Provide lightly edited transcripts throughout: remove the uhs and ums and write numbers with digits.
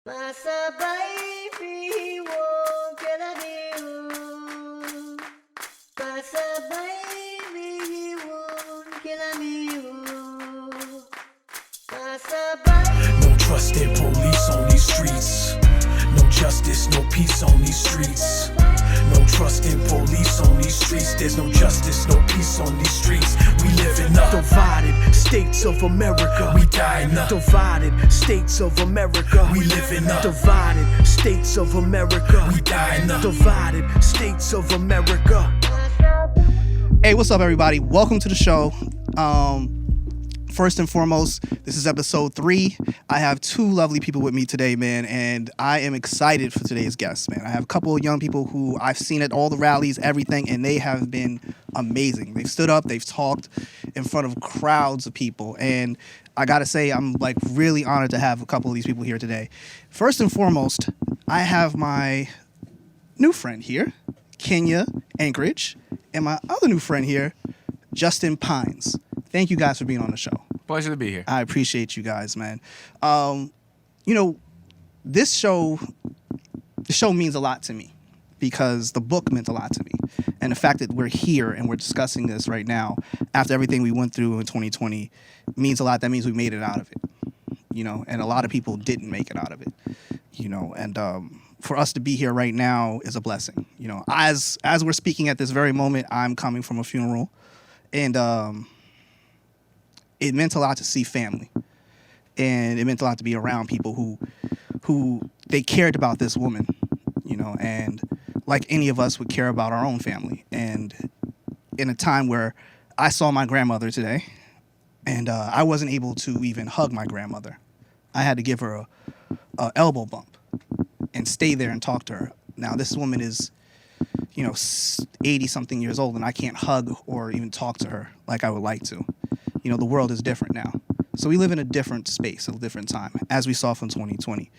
Pasabay bihiwong kalaniw. Pasabay bihiwong kalaniw. Pasabay. No trust in police on these streets. No justice, no peace on these streets. No trust in police on these streets. There's no justice, no peace on these streets. We live in divided states of America. We die in divided states of America. We live in divided states of America. We die in divided states of America. Hey, what's up, everybody? Welcome to the show. First and foremost, this is episode 3. I have 2 lovely people with me today, man, and I am excited for today's guests, man. I have a couple of young people who I've seen at all the rallies, everything, and they have been amazing. They've stood up, they've talked in front of crowds of people, and I gotta say, I'm like really honored to have a couple of these people here today. First and foremost, I have my new friend here, Kenia Akridge, and my other new friend here, Justine Pines. Thank you guys for being on the show. Pleasure to be here. I appreciate you guys, man. This show means a lot to me because the book meant a lot to me. And the fact that we're here and we're discussing this right now after everything we went through in 2020 means a lot. That means we made it out of it, and a lot of people didn't make it out of it, and for us to be here right now is a blessing. As we're speaking at this very moment, I'm coming from a funeral, and it meant a lot to see family, and it meant a lot to be around people who they cared about this woman, and like any of us would care about our own family. And in a time where I saw my grandmother today, and I wasn't able to even hug my grandmother. I had to give her a elbow bump and stay there and talk to her. Now, this woman is, 80-something years old, and I can't hug or even talk to her like I would like to. The world is different now. So we live in a different space, a different time, as we saw from 2020.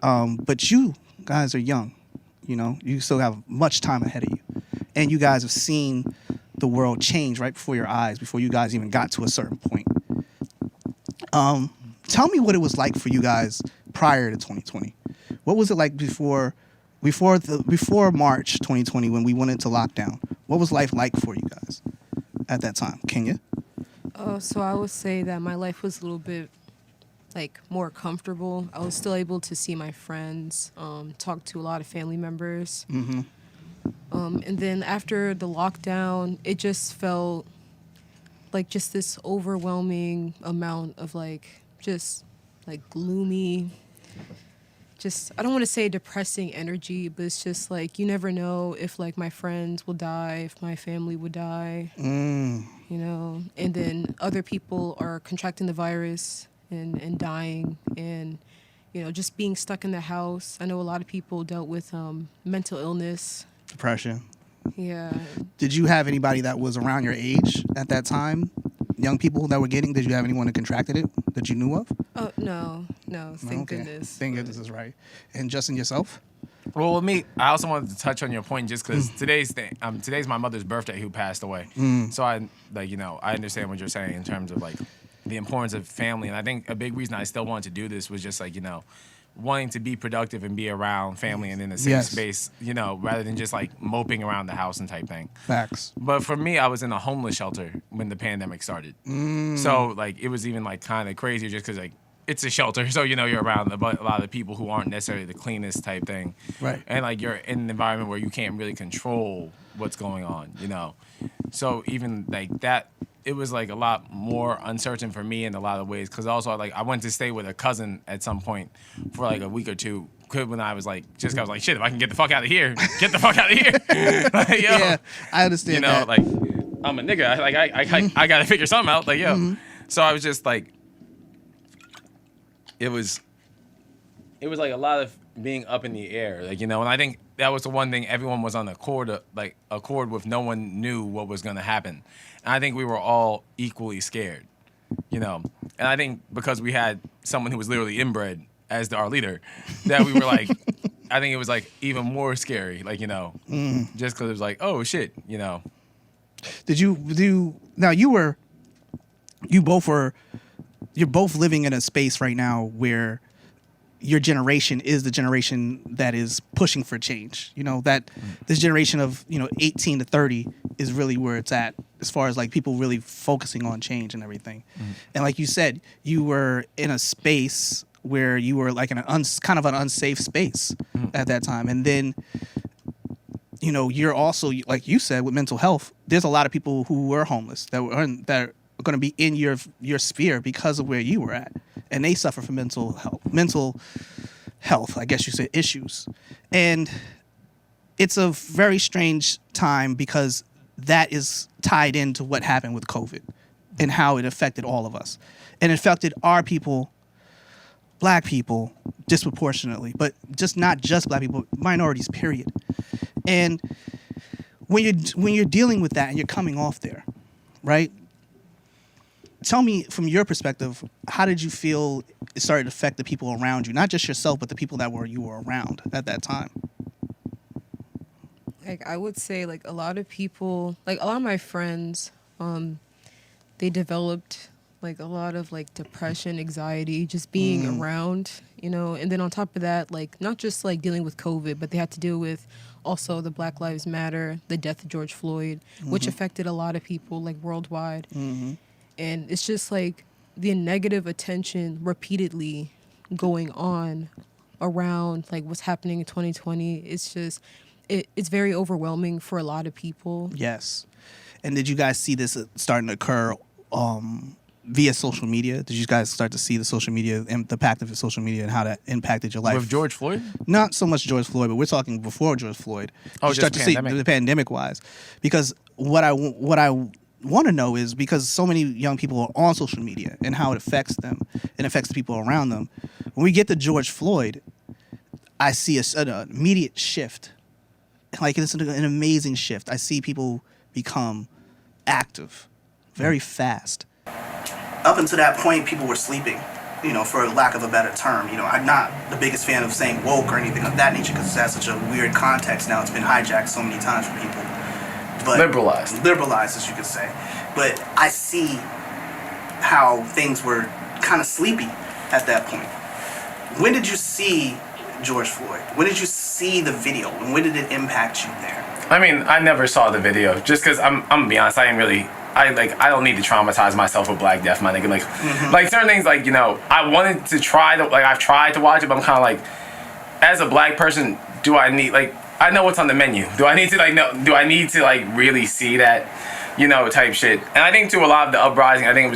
But you guys are young. You still have much time ahead of you. And you guys have seen the world change right before your eyes, before you guys even got to a certain point. Tell me what it was like for you guys prior to 2020. What was it like before March 2020 when we went into lockdown? What was life like for you guys at that time? Kenya? So I would say that my life was a little bit more comfortable. I was still able to see my friends, talk to a lot of family members. Mm-hmm. And then after the lockdown, it just felt like just this overwhelming amount of gloomy, I don't want to say depressing energy, but it's just you never know if my friends will die, if my family would die, and then other people are contracting the virus and dying, and just being stuck in the house. I know a lot of people dealt with mental illness, Depression. Yeah. Did you have anybody that was around your age at that time? Young people that were did you have anyone that contracted it that you knew of? Oh, no. Thank Okay. goodness. Thank goodness is right. And Justin, yourself? Well, with me, I also wanted to touch on your point just because today's my mother's birthday who passed away. So I understand what you're saying in terms of the importance of family. And I think a big reason I still wanted to do this was just wanting to be productive and be around family and in the same space, rather than just moping around the house and type thing. Facts. But for me, I was in a homeless shelter when the pandemic started. So it was even kind of crazier just because it's a shelter. So, you're around a lot of people who aren't necessarily the cleanest type thing. Right. And you're in an environment where you can't really control what's going on, So even that, it was a lot more uncertain for me in a lot of ways. Because also I went to stay with a cousin at some point for a week or two. When I was I was like, shit, if I can get the fuck out of here, get the fuck out of here. Yeah, I understand that. I'm a nigga. I gotta figure something out. Mm-hmm. So I was just it was a lot of being up in the air, and I think that was the one thing everyone was on accord with. No one knew what was going to happen, and I think we were all equally scared, And I think because we had someone who was literally inbred as our leader, that we were I think it was even more scary, just because it was oh shit, Did you now you're both living in a space right now where your generation is the generation that is pushing for change. You know, that this generation of, 18 to 30 is really where it's at as far as like people really focusing on change and everything. And like you said, you were in a space where you were like in kind of an unsafe space at that time. And then, you're also, like you said, with mental health, there's a lot of people who were homeless that are going to be in your sphere because of where you were at. And they suffer from mental health, I guess you say, issues. And it's a very strange time because that is tied into what happened with COVID and how it affected all of us. And it affected our people, Black people, disproportionately, but not just Black people, minorities, period. And when you're dealing with that and you're coming off there, right? Tell me, from your perspective, how did you feel it started to affect the people around you? Not just yourself, but the people that you were around at that time. Like, I would say, like, a lot of people, like, a lot of my friends, they developed, like, a lot of, like, depression, anxiety, just being around, and then on top of that, like, not just, like, dealing with COVID, but they had to deal with also the Black Lives Matter, the death of George Floyd, which affected a lot of people, like, worldwide. And it's just, like, the negative attention repeatedly going on around, like, what's happening in 2020. It's just, it's very overwhelming for a lot of people. Yes. And did you guys see this starting to occur via social media? Did you guys start to see the social media and the impact of social media and how that impacted your life? With George Floyd? Not so much George Floyd, but we're talking before George Floyd. Oh, you just start to pandemic. see the pandemic-wise. Because what I want to know is, because so many young people are on social media and how it affects them and affects the people around them. When we get to George Floyd, I see an immediate shift. Like, it's an amazing shift. I see people become active very fast. Up until that point, people were sleeping, for lack of a better term. I'm not the biggest fan of saying woke or anything of that nature because it has such a weird context now. It's been hijacked so many times for people. But liberalized, as you could say. But I see how things were kind of sleepy at that point. When did you see George Floyd? When did you see the video? And when did it impact you there? I mean, I never saw the video just because I'm gonna be honest. I don't need to traumatize myself with Black Death, my nigga. Like certain things, like, I wanted to try to, like, I've tried to watch it, but I'm kind of like, as a Black person, do I need, like, I know what's on the menu. Do I need to, like, know? Do I need to, like, really see that, type shit? And I think, too, a lot of the uprising, I think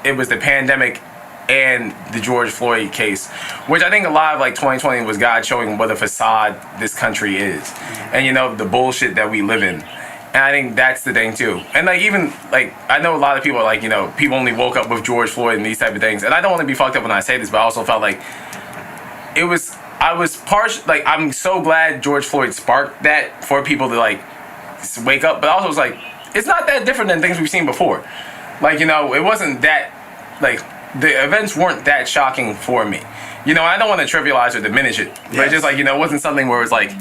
it was the pandemic and the George Floyd case, which I think a lot of, like, 2020 was God showing what a facade this country is. And, the bullshit that we live in. And I think that's the thing, too. And, like, even, like, I know a lot of people are like, people only woke up with George Floyd and these type of things. And I don't want to be fucked up when I say this, but I also felt like I'm so glad George Floyd sparked that for people to, like, wake up. But I also was like, it's not that different than things we've seen before. Like, it wasn't that, like, the events weren't that shocking for me. I don't want to trivialize or diminish it. But it's just, like, it wasn't something where it was like,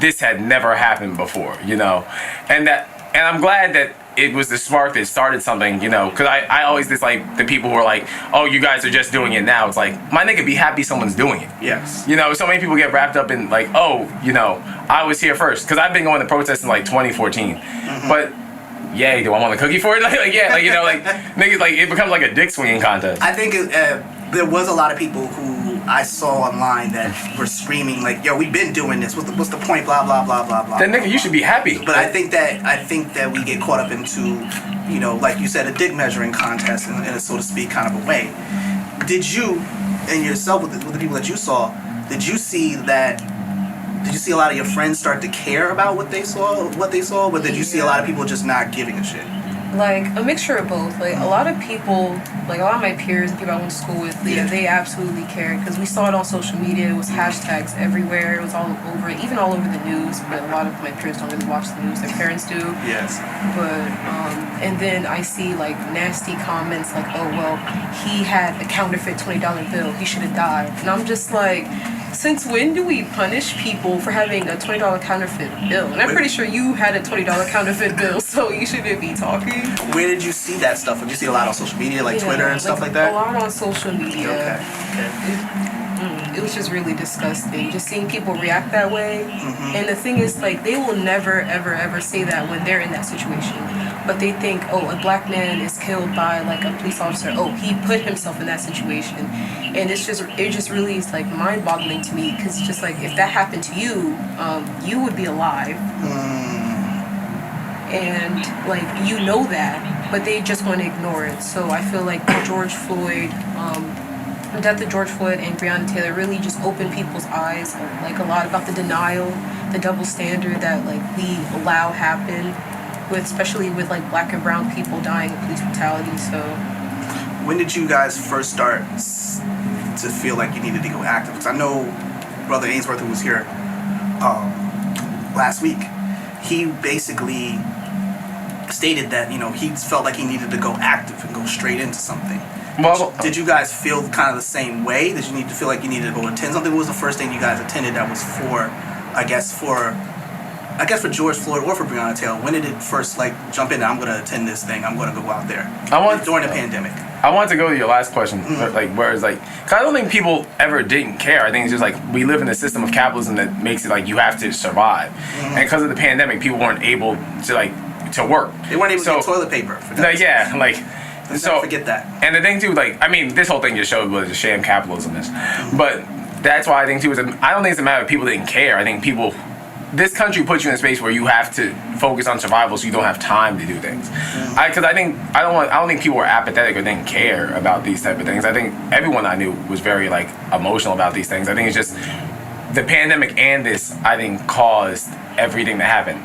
this had never happened before, And I'm glad that it was the spark that started something, because I always dislike the people who are like, oh, you guys are just doing it now. It's like, my nigga, be happy someone's doing it. Yes. So many people get wrapped up in, like, oh, I was here first. Because I've been going to protests in, like, 2014. But, yay, do I want a cookie for it? Niggas, like, it becomes like a dick swinging contest. I think there was a lot of people who I saw online that were screaming, like, yo, we've been doing this. What's the point? Blah, blah, blah, blah, blah. Then, nigga, you should be happy. But I think that we get caught up into, like you said, a dick measuring contest in a, so to speak, kind of a way. Did you, and yourself with the people that you saw, did you see a lot of your friends start to care about what they saw, but did you see a lot of people just not giving a shit? Like, a mixture of both. Like, a lot of people, like, a lot of my peers and people I went to school with, they absolutely cared. Because we saw it on social media. It was hashtags everywhere. It was all over, even all over the news. But a lot of my peers don't really watch the news. Their parents do. Yes. But, and then I see, like, nasty comments like, oh, well, he had a counterfeit $20 bill. He should have died. And I'm just like, since when do we punish people for having a $20 counterfeit bill? And I'm pretty sure you had a $20 counterfeit bill, so you shouldn't be talking. Where did you see that stuff? Did you see a lot on social media, like Twitter and stuff like that? A lot on social media. Okay. it was just really disgusting. Just seeing people react that way. And the thing is, like, they will never, ever, ever say that when they're in that situation. But they think, oh, a black man is killed by, like, a police officer. Oh, he put himself in that situation. And it just really is, like, mind-boggling to me. Because it's just, like, if that happened to you, you would be alive. And, like, you know that, but they just want to ignore it. So I feel like the death of George Floyd and Breonna Taylor really just opened people's eyes, like, a lot about the denial, the double standard that, like, we allow happen, especially with, like, black and brown people dying of police brutality. So When did you guys first start to feel like you needed to go active? Because I know Brother Ainsworth, who was here last week, he basically stated that, you know, he felt like he needed to go active and go straight into something. Well, did you guys feel kind of the same way? Did you need to feel like you needed to go attend something? What was the first thing you guys attended that was for George Floyd or for Breonna Taylor? When did it first, like, jump in? I'm going to attend this thing. I'm going to go out there. During the pandemic. I want to go to your last question, like, where it's like, cause I don't think people ever didn't care. I think it's just like we live in a system of capitalism that makes it like you have to survive, and because of the pandemic, people weren't able to work. They weren't able to get toilet paper. Let's not forget that. And the thing too, like, I mean, this whole thing just showed what a sham capitalism is. But that's why I think too I don't think it's a matter of people didn't care. I think this country puts you in a space where you have to focus on survival, so you don't have time to do things. Because I don't think people were apathetic or didn't care about these type of things. I think everyone I knew was very, like, emotional about these things. I think it's just the pandemic and this, I think, caused everything to happen.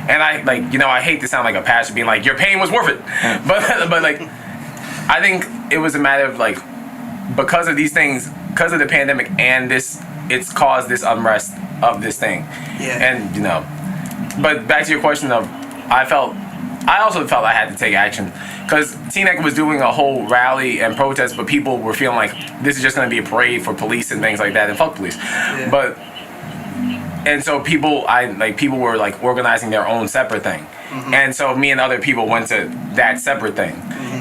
And I hate to sound like a pastor being like, your pain was worth it, but like, I think it was a matter of, like, because of these things, because of the pandemic and this, it's caused this unrest of this thing. Yeah. And, you know, but back to your question of, I also felt I had to take action, because TNEC was doing a whole rally and protest, but people were feeling like this is just going to be a parade for police and things like that, and fuck police. Yeah. And so people were, like, organizing their own separate thing. And so me and other people went to that separate thing.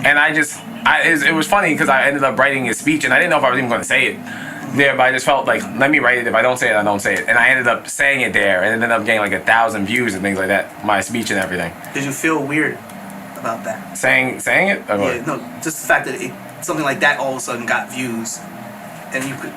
And it was funny because I ended up writing a speech, and I didn't know if I was even going to say it there, but I just felt like, let me write it. If I don't say it, I don't say it. And I ended up saying it there, and it ended up getting like 1,000 views and things like that, my speech and everything. Did you feel weird about that? Saying it? Or what? Yeah, no, just the fact that something like that all of a sudden got views, and you could...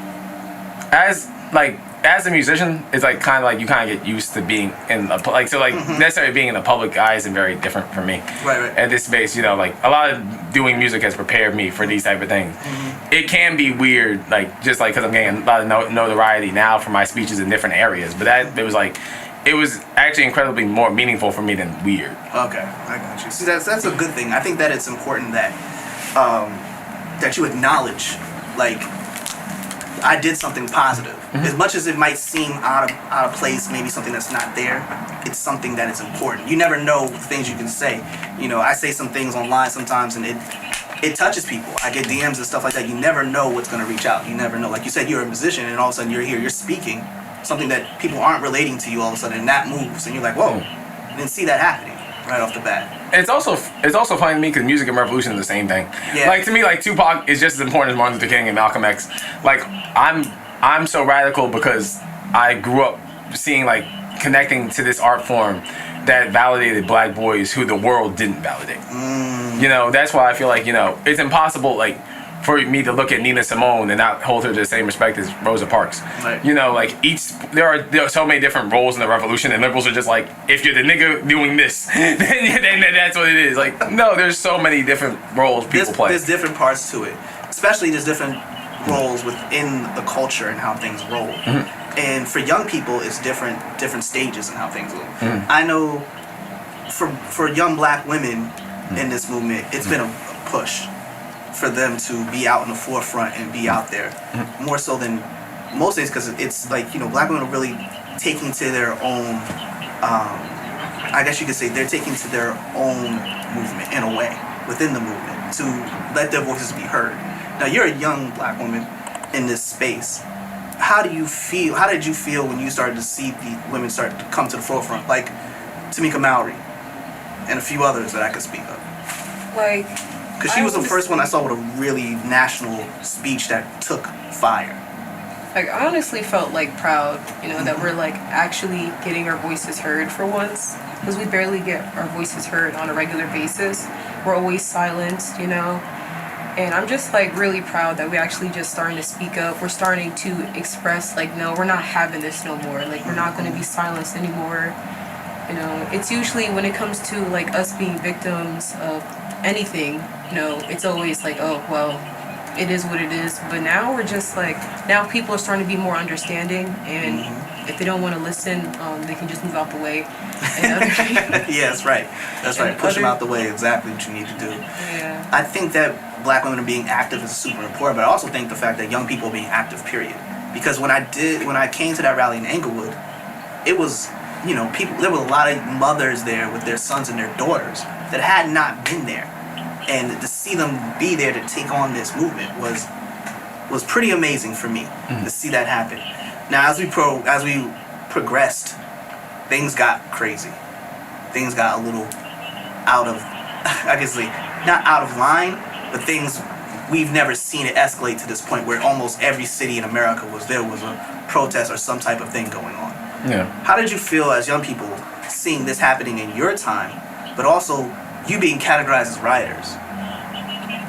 As a musician, it's like kind of like you kind of get used to being in necessarily being in the public eye isn't very different for me. Right. At this space, you know, like, a lot of doing music has prepared me for these type of things. It can be weird, like, just like because I'm getting a lot of notoriety now for my speeches in different areas, but it was actually incredibly more meaningful for me than weird. Okay, I got you. See, that's a good thing. I think that it's important that that you acknowledge, like, I did something positive. As much as it might seem out of place, maybe something that's not there, it's something that is important. You never know the things you can say. You know, I say some things online sometimes, and it touches people. I get DMs and stuff like that. You never know what's going to reach out. You never know. Like you said, you're a musician, and all of a sudden you're here, you're speaking something that people aren't relating to you all of a sudden, and that moves, and you're like, whoa, I didn't see that happening right off the bat. It's also funny to me because music and revolution is the same thing. Yeah. Like, to me, like, Tupac is just as important as Martin Luther King and Malcolm X. Like, I'm so radical because I grew up seeing, like, connecting to this art form that validated black boys who the world didn't validate. You know, that's why I feel like, you know, it's impossible, like, for me to look at Nina Simone and not hold her to the same respect as Rosa Parks. Right. You know, like, there are so many different roles in the revolution, and liberals are just like, if you're the nigga doing this, then that's what it is. Like, no, there's so many different roles people play. There's different parts to it. Especially there's different roles within the culture and how things roll. And for young people, it's different stages in how things roll. I know for young black women in this movement, it's been a push for them to be out in the forefront and be out there more so than most things, because it's like, you know, black women are really taking to their own, I guess you could say they're taking to their own movement in a way within the movement to let their voices be heard. Now, you're a young black woman in this space. How did you feel when you started to see the women start to come to the forefront, like Tamika Mallory and a few others that I could speak of? Like, because she was the first one I saw with a really national speech that took fire. Like, I honestly felt like proud, you know, that we're like actually getting our voices heard for once, because we barely get our voices heard on a regular basis. We're always silenced, you know. And I'm just like really proud that we're actually just starting to speak up. We're starting to express like, no, we're not having this no more. Like, we're not going to be silenced anymore. You know, it's usually when it comes to like us being victims of anything, you know, it's always like, oh, well, it is what it is. But now we're just like, now people are starting to be more understanding, and if they don't want to listen, they can just move out the way. And other Yeah, that's right. That's right. Push them out the way. Exactly what you need to do. Yeah. I think that black women being active is super important, but I also think the fact that young people being active, period. Because when I came to that rally in Englewood, it was, you know, there were a lot of mothers there with their sons and their daughters that had not been there. And to see them be there to take on this movement was pretty amazing for me to see that happen. Now, as we progressed, things got crazy. Things got a little out of, I guess, not out of line, but things we've never seen it escalate to this point where almost every city in America was a protest or some type of thing going on. Yeah. How did you feel as young people seeing this happening in your time, but also you being categorized as rioters?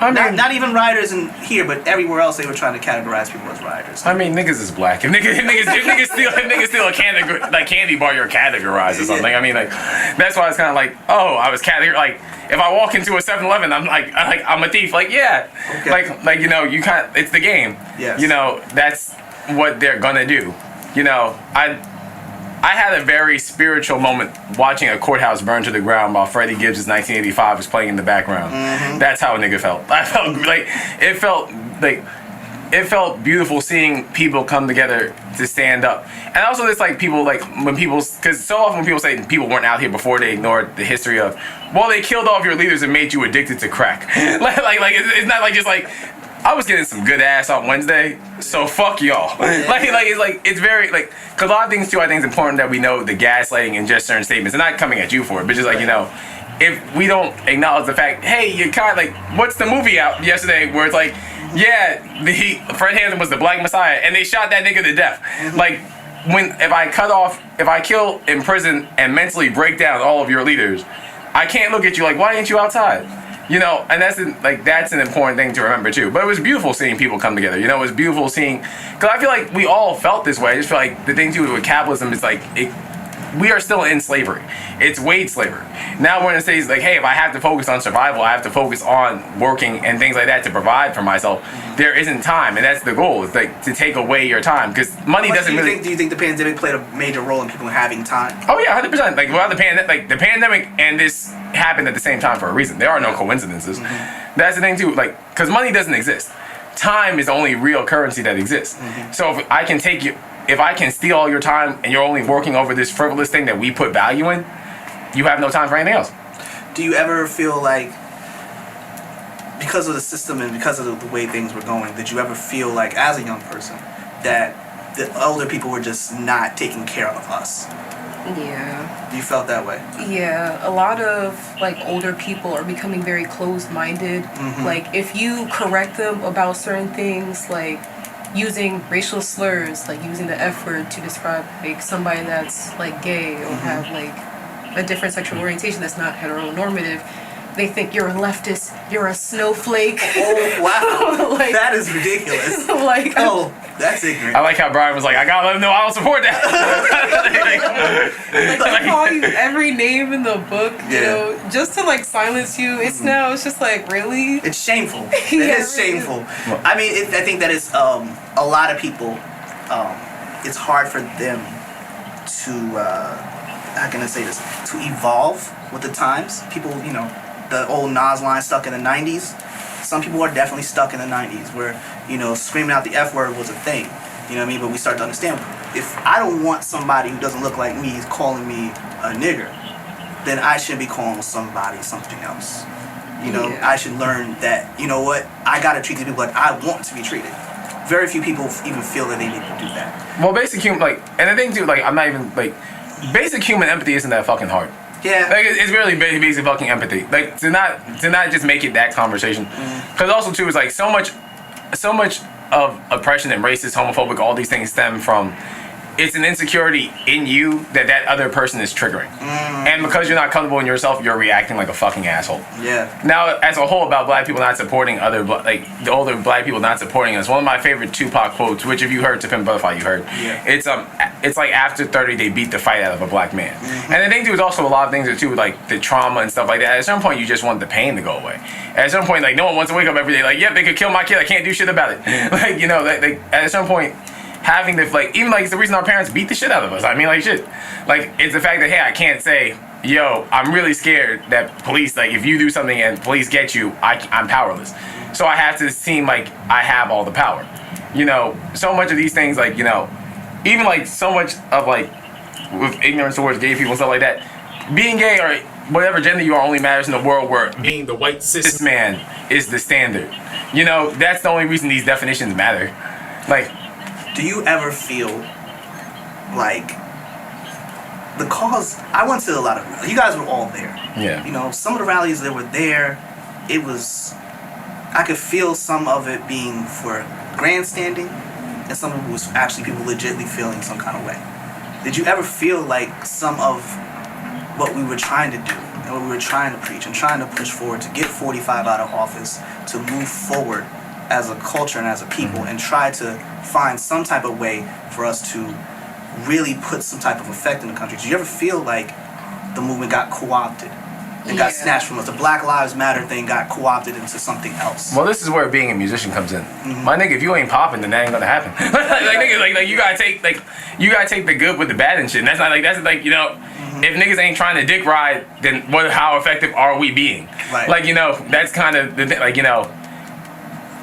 I mean, Not even rioters in here, but everywhere else they were trying to categorize people as rioters. I mean, niggas is black. If niggas steal a candy bar, you're categorized or something. I mean, like, that's why it's kind of like, oh, I was categorized. Like, if I walk into a 7-Eleven, I'm a thief. Like, yeah, Okay. like you know, you can't. It's the game. Yes. You know, that's what they're gonna do. You know, I had a very spiritual moment watching a courthouse burn to the ground while Freddie Gibbs' 1985 was playing in the background. That's how a nigga felt. I felt like it felt beautiful seeing people come together to stand up. And also this like people like when people, because so often when people say people weren't out here before, they ignored the history of, well, they killed all of your leaders and made you addicted to crack. like it's not like just like, I was getting some good ass on Wednesday, so fuck y'all. It's very, like, because a lot of things, too, I think it's important that we know the gaslighting and just certain statements, and not coming at you for it, but just, like, you know, if we don't acknowledge the fact, hey, you kind of, like, what's the movie out yesterday where it's like, yeah, Fred Hampton was the Black Messiah, and they shot that nigga to death. Like, if I kill, imprison, and mentally break down all of your leaders, I can't look at you like, why ain't you outside? You know, and that's an important thing to remember too. But it was beautiful seeing people come together. You know, it was beautiful seeing, because I feel like we all felt this way. I just feel like the thing too with capitalism is like, we are still in slavery. It's wage slavery. Now we're in a stage like, hey, if I have to focus on survival, I have to focus on working and things like that to provide for myself. There isn't time, and that's the goal. It's like to take away your time, because money doesn't really. Do you think the pandemic played a major role in people having time? Oh yeah, 100%. Like, well, the pandemic and this happened at the same time for a reason. There are no coincidences. That's the thing too. Like, because money doesn't exist. Time is the only real currency that exists. So if I can steal all your time and you're only working over this frivolous thing that we put value in, you have no time for anything else. Do you ever feel like, because of the system and because of the way things were going, did you ever feel like, as a young person, that the older people were just not taking care of us? Yeah. You felt that way? Yeah, a lot of like older people are becoming very closed-minded. Like, if you correct them about certain things, like using racial slurs, like using the F word to describe like somebody that's like gay or have like a different sexual orientation that's not heteronormative, they think you're a leftist, you're a snowflake. Oh, wow. Like, that is ridiculous. Like, oh, that's ignorant. I like how Brian was like, I gotta let him know I don't support that. like, they call you every name in the book, you know, just to like silence you. It's now, it's just like, really? It's shameful. It is shameful. I mean, I think that it's a lot of people, it's hard for them to, how can I say this, to evolve with the times. People, you know, the old Nas line, stuck in the 90s. Some people are definitely stuck in the 90s where, you know, screaming out the F word was a thing. You know what I mean? But we start to understand, if I don't want somebody who doesn't look like me calling me a nigger, then I should be calling somebody something else. You know, I should learn that, you know what, I gotta treat these people like I want to be treated. Very few people even feel that they need to do that. Well, basic human, like, and the thing too, like, I'm not even, like, basic human empathy isn't that fucking hard. Yeah. Like, it's really basic fucking empathy. Like, to not just make it that conversation. Because also too, it's like so much of oppression and racist, homophobic, all these things stem from, it's an insecurity in you that other person is triggering. And because you're not comfortable in yourself, you're reacting like a fucking asshole. Yeah. Now, as a whole, about black people not supporting like the older black people not supporting us, one of my favorite Tupac quotes, which if you heard To Pimp a Butterfly, you heard. Yeah. It's like after 30, they beat the fight out of a black man. And the thing too is also a lot of things that too, like the trauma and stuff like that. At some point, you just want the pain to go away. At some point, like no one wants to wake up every day like, yep, they could kill my kid, I can't do shit about it. Like, you know, like at some point, having the, like, even like it's the reason our parents beat the shit out of us. I mean, like, shit. Like, it's the fact that, hey, I can't say, yo, I'm really scared that police, like, if you do something and police get you, I'm powerless. So I have to seem like I have all the power. You know, so much of these things, like, you know, even like so much of like, with ignorance towards gay people and stuff like that, being gay or whatever gender you are only matters in a world where being the white cis man is the standard. You know, that's the only reason these definitions matter. Like, do you ever feel like the cause? I went to a lot of rallies. You guys were all there. Yeah. You know, some of the rallies that were there, it was, I could feel some of it being for grandstanding, and some of it was actually people legitimately feeling some kind of way. Did you ever feel like some of what we were trying to do and what we were trying to preach and trying to push forward to get 45 out of office, to move forward as a culture and as a people, and try to find some type of way for us to really put some type of effect in the country? Did you ever feel like the movement got co-opted and got snatched from us? The Black Lives Matter thing got co-opted into something else. Well, this is where being a musician comes in. My nigga, if you ain't popping, then that ain't gonna happen. like you gotta take the good with the bad and shit. And that's like you know, if niggas ain't trying to dick ride, then how effective are we being? Right. Like, you know, that's kind of the thing. Like, you know,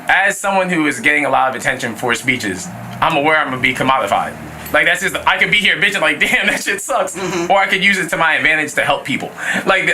as someone who is getting a lot of attention for speeches, I'm aware I'm gonna be commodified. Like, that's just, I could be here bitching like, damn, that shit sucks. Or I could use it to my advantage to help people. Like,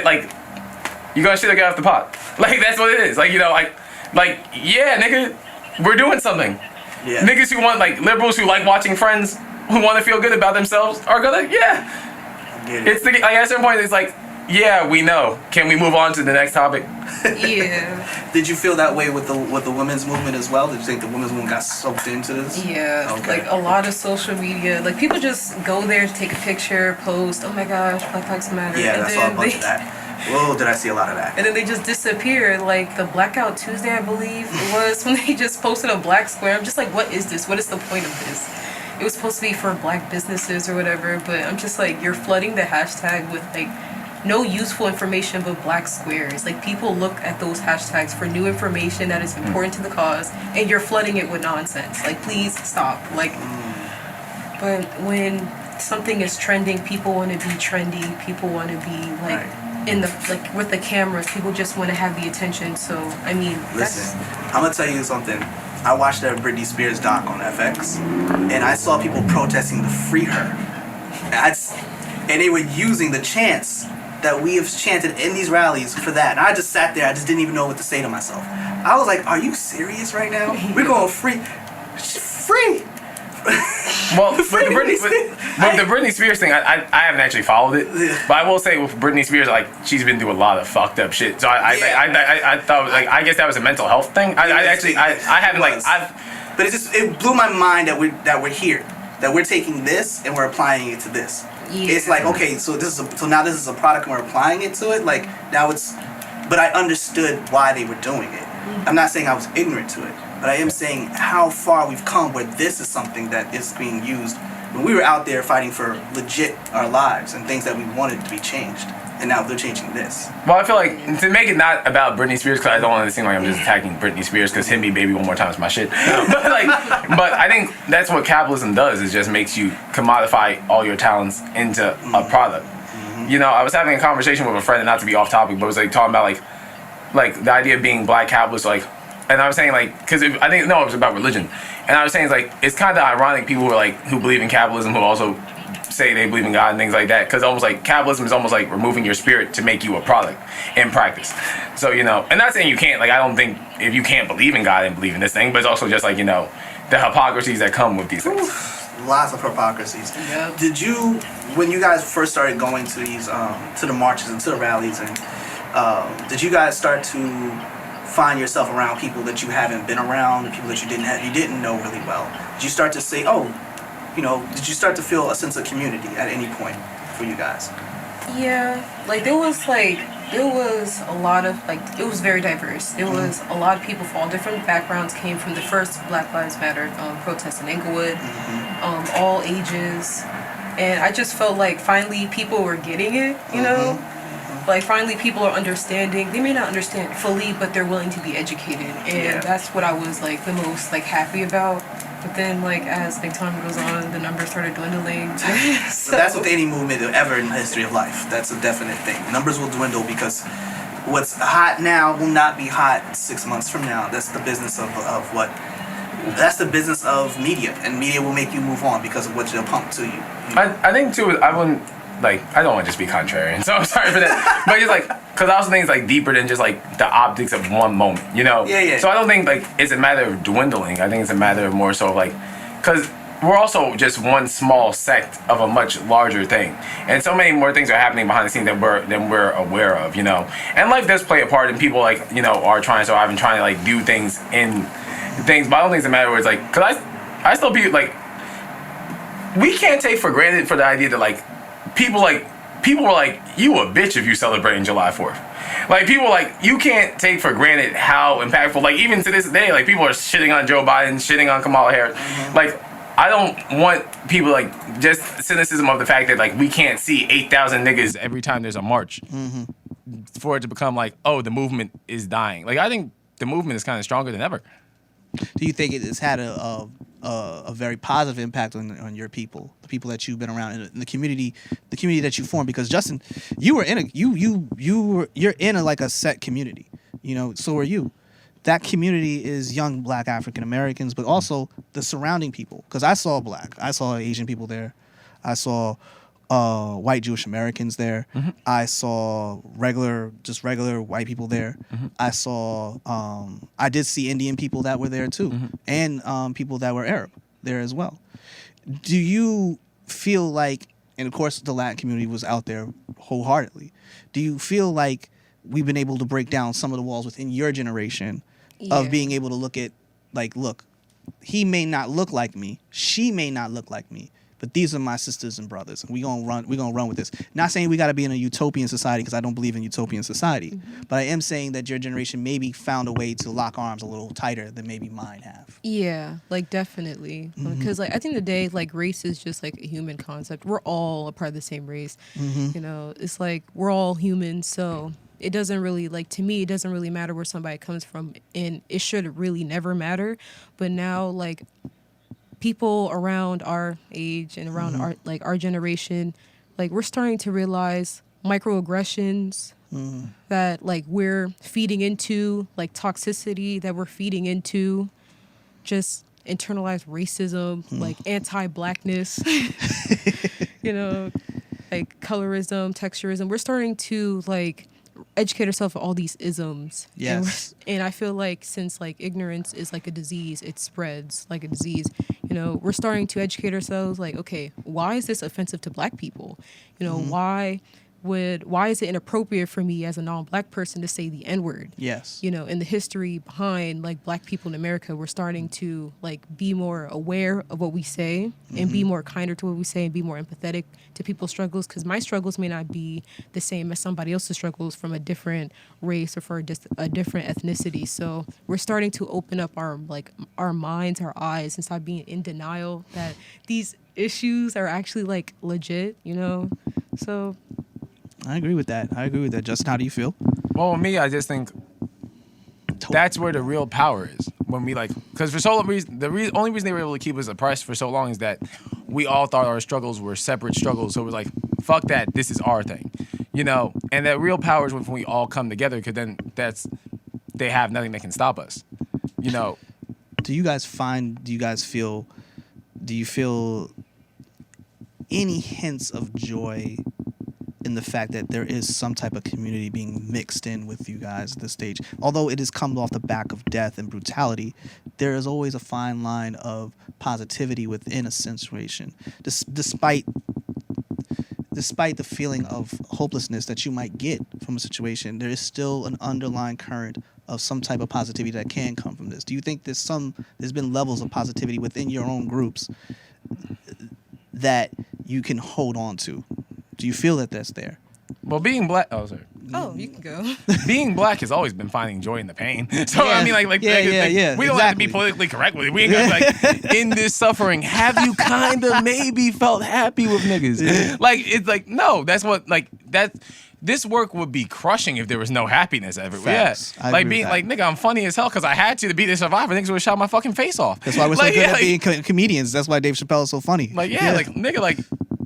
you gonna shit or get off the pot. Like, that's what it is. Like, you know, like, yeah, nigga, we're doing something. Yeah. Niggas who want, like, liberals who like watching Friends, who want to feel good about themselves, are gonna, yeah. Get it. It's the, like, at a certain point, it's like, yeah, we know. Can we move on to the next topic? Yeah. Did you feel that way with the women's movement as well? Did you think the women's movement got soaked into this? Yeah. Okay. Like a lot of social media, like people just go there to take a picture, post, oh my gosh, Black Lives Matter. Yeah, and I saw a bunch of that. Whoa, did I see a lot of that? And then they just disappear. Like the Blackout Tuesday, I believe it was, when they just posted a black square. I'm just like, what is this? What is the point of this? It was supposed to be for black businesses or whatever, but I'm just like, you're flooding the hashtag with like no useful information but black squares. Like, people look at those hashtags for new information that is important to the cause, and you're flooding it with nonsense. Like, please stop. Like, but when something is trending, people want to be trendy. People want to be like in the, like, with the cameras. People just want to have the attention. So I mean, listen, I'm gonna tell you something. I watched that Britney Spears doc on FX, and I saw people protesting to free her. And they were using the chants that we have chanted in these rallies for that. And I just sat there, I just didn't even know what to say to myself. I was like, are you serious right now? We're going free. Free! Well, with the Britney Spears thing, I haven't actually followed it, but I will say with Britney Spears, like, she's been through a lot of fucked up shit. So I thought, like, I guess that was a mental health thing. I haven't, like, but it blew my mind that we're here, that we're taking this and we're applying it to this. Yeah. It's like, okay, so now this is a product and we're applying it to it. Like, now it's, but I understood why they were doing it. I'm not saying I was ignorant to it, but I am saying how far we've come where this is something that is being used when we were out there fighting for legit our lives and things that we wanted to be changed. And now they're changing this. Well, I feel like to make it not about Britney Spears, because I don't want it to seem like I'm just attacking Britney Spears, because Hit Me Baby One More Time is my shit. But I think that's what capitalism does, is just makes you commodify all your talents into a product. You know, I was having a conversation with a friend, and not to be off topic, but it was like talking about like the idea of being black capitalist, like, and I was saying, like, because it was about religion, and I was saying, it's like, it's kind of ironic people who believe in capitalism who also say they believe in God and things like that, because almost like capitalism is almost like removing your spirit to make you a product in practice. So, you know, and not saying you can't, like, I don't think if you can't believe in God and believe in this thing, but it's also just like, you know, the hypocrisies that come with these things. Lots of hypocrisies. Yep. Did you, when you guys first started going to these to the marches and to the rallies, and did you guys start to find yourself around people that you haven't been around, people that you didn't know really well? Did you start to say, oh, did you start to feel a sense of community at any point for you guys? Yeah, like there was a lot of it was very diverse. There was a lot of people from all different backgrounds came from the first Black Lives Matter protest in Inglewood, all ages, and I just felt like finally people were getting it, you know. Like finally people are understanding. They may not understand fully, but they're willing to be educated, and that's what I was like the most happy about. But then as time goes on, the numbers started dwindling. So that's with any movement ever in the history of life. That's a definite thing. Numbers will dwindle because what's hot now will not be hot 6 months from now. That's the business of what. That's the business of media, and media will make you move on because of what they'll pump to you. I think too. I wouldn't. I don't want to just be contrarian, so I'm sorry for that. But just because I also think it's deeper than just the optics of one moment, you know? Yeah. So I don't think it's a matter of dwindling. I think it's a matter of more so because we're also just one small sect of a much larger thing, and so many more things are happening behind the scenes than we're aware of, you know. And life does play a part, and people are trying to survive and trying to do things in things. But I don't think it's a matter where it's because I still be we can't take for granted for the idea that people were you a bitch if you celebrating July 4th. People you can't take for granted how impactful, even to this day, people are shitting on Joe Biden, shitting on Kamala Harris. I don't want people just cynicism of the fact that we can't see 8,000 niggas every time there's a march for it to become oh, the movement is dying. I think the movement is kind of stronger than ever. Do you think it has had a very positive impact on your people, the people that you've been around in the community that you formed? Because Justin, you were in you're in a set community, so are you. That community is young Black African Americans, but also the surrounding people. Because I saw Black, I saw Asian people there, I saw white Jewish Americans there. I saw regular white people there. I saw I did see Indian people that were there too, and people that were Arab there as well. Do you feel and of course the Latin community was out there wholeheartedly. Do you feel like we've been able to break down some of the walls within your generation of being able to look at look, he may not look like me, she may not look like me, but these are my sisters and brothers, and we're gonna run with this. Not saying we got to be in a utopian society, because I don't believe in utopian society, but I am saying that your generation maybe found a way to lock arms a little tighter than maybe mine have. Yeah, definitely. Because at the end of the day, race is just a human concept. We're all a part of the same race. It's we're all humans, so it doesn't really to me, it doesn't really matter where somebody comes from, and it should really never matter. But now people around our age and around our generation, we're starting to realize microaggressions that we're feeding into, toxicity that we're feeding into, just internalized racism, anti-Blackness, colorism, texturism. We're starting to educate ourselves on all these isms. Yes. And I feel since ignorance is a disease, it spreads like a disease. We're starting to educate ourselves okay, why is this offensive to Black people? Why is it inappropriate for me as a non-Black person to say the N-word? Yes. In the history behind Black people in America, we're starting to be more aware of what we say and be more kinder to what we say and be more empathetic to people's struggles, because my struggles may not be the same as somebody else's struggles from a different race or for a different ethnicity. So we're starting to open up our minds, our eyes, and stop being in denial that these issues are actually legit, So I agree with that. Justin, how do you feel? Well, me, I just think that's where the real power is. When we because for so long, only reason they were able to keep us oppressed for so long is that we all thought our struggles were separate struggles. So it was fuck that, this is our thing, And that real power is when we all come together, because then they have nothing that can stop us, Do you feel any hints of joy in the fact that there is some type of community being mixed in with you guys at this stage? Although it has come off the back of death and brutality, there is always a fine line of positivity within a situation. Despite the feeling of hopelessness that you might get from a situation, there is still an underlying current of some type of positivity that can come from this? Do you think there's been levels of positivity within your own groups that you can hold on to? Do you feel that that's there? Well, being black. Oh, sorry. Oh, you can go. Being black has always been finding joy in the pain. So I mean, we don't exactly. have to be politically correct with it. We ain't got like in this suffering. Have you kind of maybe felt happy with niggas? Like it's like no. That's what like that. This work would be crushing if there was no happiness everywhere. Facts. Yeah, I like agree being with like that. nigga, I'm funny as hell because I had to be the survivor. Niggas would have shot my fucking face off. That's why we're so like, good at like, being comedians. That's why Dave Chappelle is so funny. like like nigga, like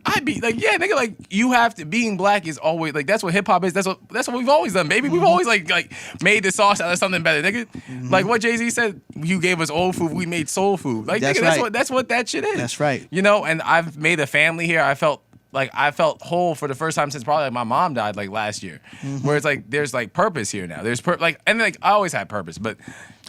I'd be like nigga, like you have to. Being black is always like that's what hip hop is. That's what we've always done, baby. We've always like made the sauce out of something better, nigga. Like what Jay-Z said, you gave us old food, we made soul food. Like That's nigga, right. that's what that shit is. That's right. You know, and I've made a family here. I felt whole for the first time since probably like my mom died like last year. Where it's like there's like purpose here now. There's and like I always had purpose, but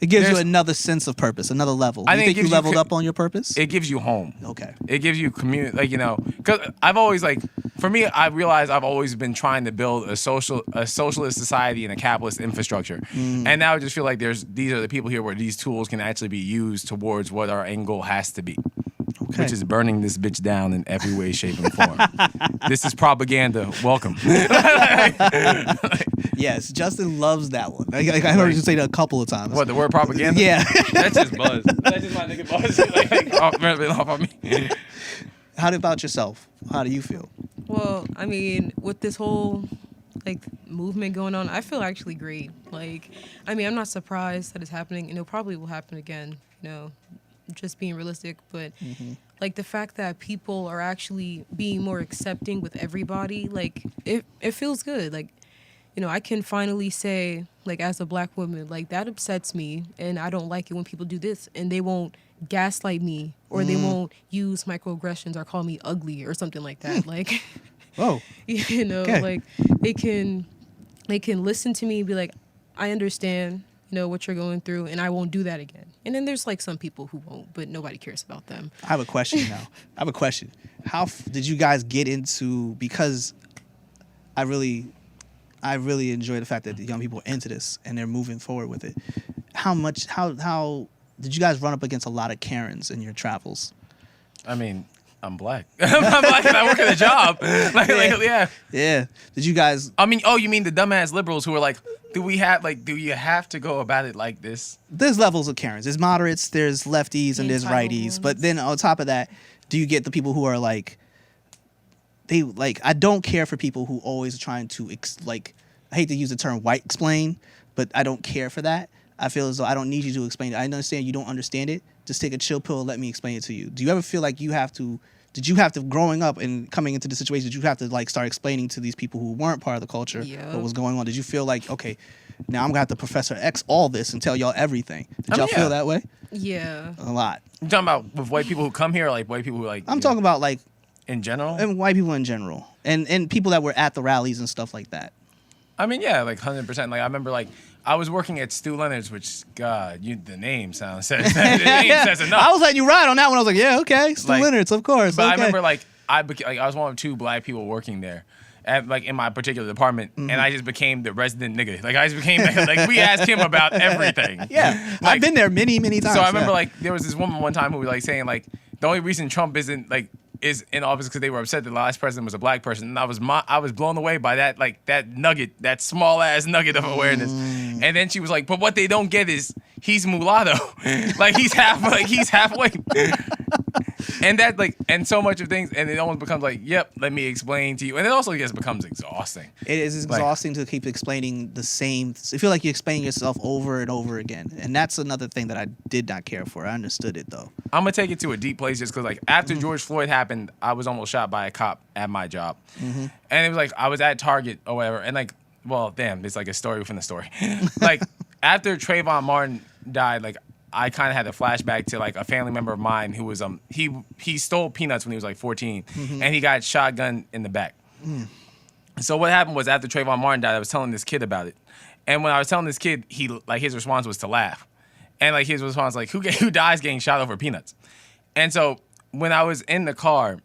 It gives you there's- another sense of purpose, another level. I You think it think you gives you leveled co- up on your purpose? it gives you home. Okay. It gives you community, like, you know, because I've always like, for me, I realized I've always been trying to build a socialist society and a capitalist infrastructure, and now I just feel like these are the people here where these tools can actually be used towards what our end goal has to be, which is burning this bitch down in every way, shape, and form. This is propaganda. Welcome. Yes, Justin loves that one. I heard you say that a couple of times. What, the word propaganda? Yeah. That's just buzz. That's just my nigga buzz. Off on me. How about yourself? How do you feel? Well, I mean, with this whole like movement going on, I feel actually great. Like, I mean, I'm not surprised that it's happening, and it probably will happen again. You know, just being realistic, but like the fact that people are actually being more accepting with everybody, like it feels good. Like, you know, I can finally say, like, as a black woman, like that upsets me, and I don't like it when people do this, and they won't gaslight me, or they won't use microaggressions or call me ugly or something like that. Like, Whoa. you know, Okay. like they can listen to me and be like, I understand, you know, what you're going through, and I won't do that again. And then there's like some people who won't, but nobody cares about them. I have a question now. I have a question. How did you guys get into, because I really enjoy the fact that the young people are into this and they're moving forward with it. How did you guys run up against a lot of Karens in your travels? I mean, I'm black. I'm black and I work at a job. Yeah. Yeah. Did you guys? I mean, oh, you mean the dumbass liberals who are like, do you have to go about it like this? There's levels of Karens. There's moderates, there's lefties, and there's Entitled righties. ones. But then on top of that, do you get the people who are like, I don't care for people who always are trying to I hate to use the term white explain, but I don't care for that. I feel as though I don't need you to explain it. I understand you don't understand it. Just take a chill pill and let me explain it to you. Do you ever feel like did you have to, growing up and coming into the situation, did you have to like start explaining to these people who weren't part of the culture Yeah. what was going on? Did you feel like, okay, now I'm gonna have to Professor X all this and tell y'all everything? Did y'all feel that way? Yeah. A lot. You talking about with white people who come here, or like white people who like? I'm talking about like in general. and white people in general, and people that were at the rallies and stuff like that. I mean, yeah, like 100%. Like I remember, like I was working at Stu Leonard's, which God, the name says the name says enough. I was letting you ride on that one. I was like, yeah, okay, Stu Like, Leonard's, of course. But I okay. remember like I was one of two black people working there. In my particular department, and I just became the resident nigga. Like I just became like we asked him about everything. Yeah, Like, I've been there many times. So I remember yeah. like there was this woman one time who was like saying like the only reason Trump is in office because they were upset that the last president was a black person, and I was blown away by that nugget, that small ass nugget of awareness. And then she was like, but what they don't get is he's mulatto, like he's halfway. And that and so much of things, and it almost becomes like, yep, let me explain to you, and it also just becomes exhausting. It is exhausting to keep explaining the same. I feel like you're explaining yourself over and over again, and that's another thing that I did not care for. I understood it though. I'm gonna take it to a deep place just because like after George Floyd happened, I was almost shot by a cop at my job, and it was like I was at Target or whatever, and like, well, damn, it's like a story within a story. Like after Trayvon Martin died, like I kind of had a flashback to like a family member of mine who was he stole peanuts when he was like 14, and he got shotgunned in the back. So what happened was after Trayvon Martin died, I was telling this kid about it, and when I was telling this kid, his response was to laugh, and like his response like who dies getting shot over peanuts, and so when I was in the car,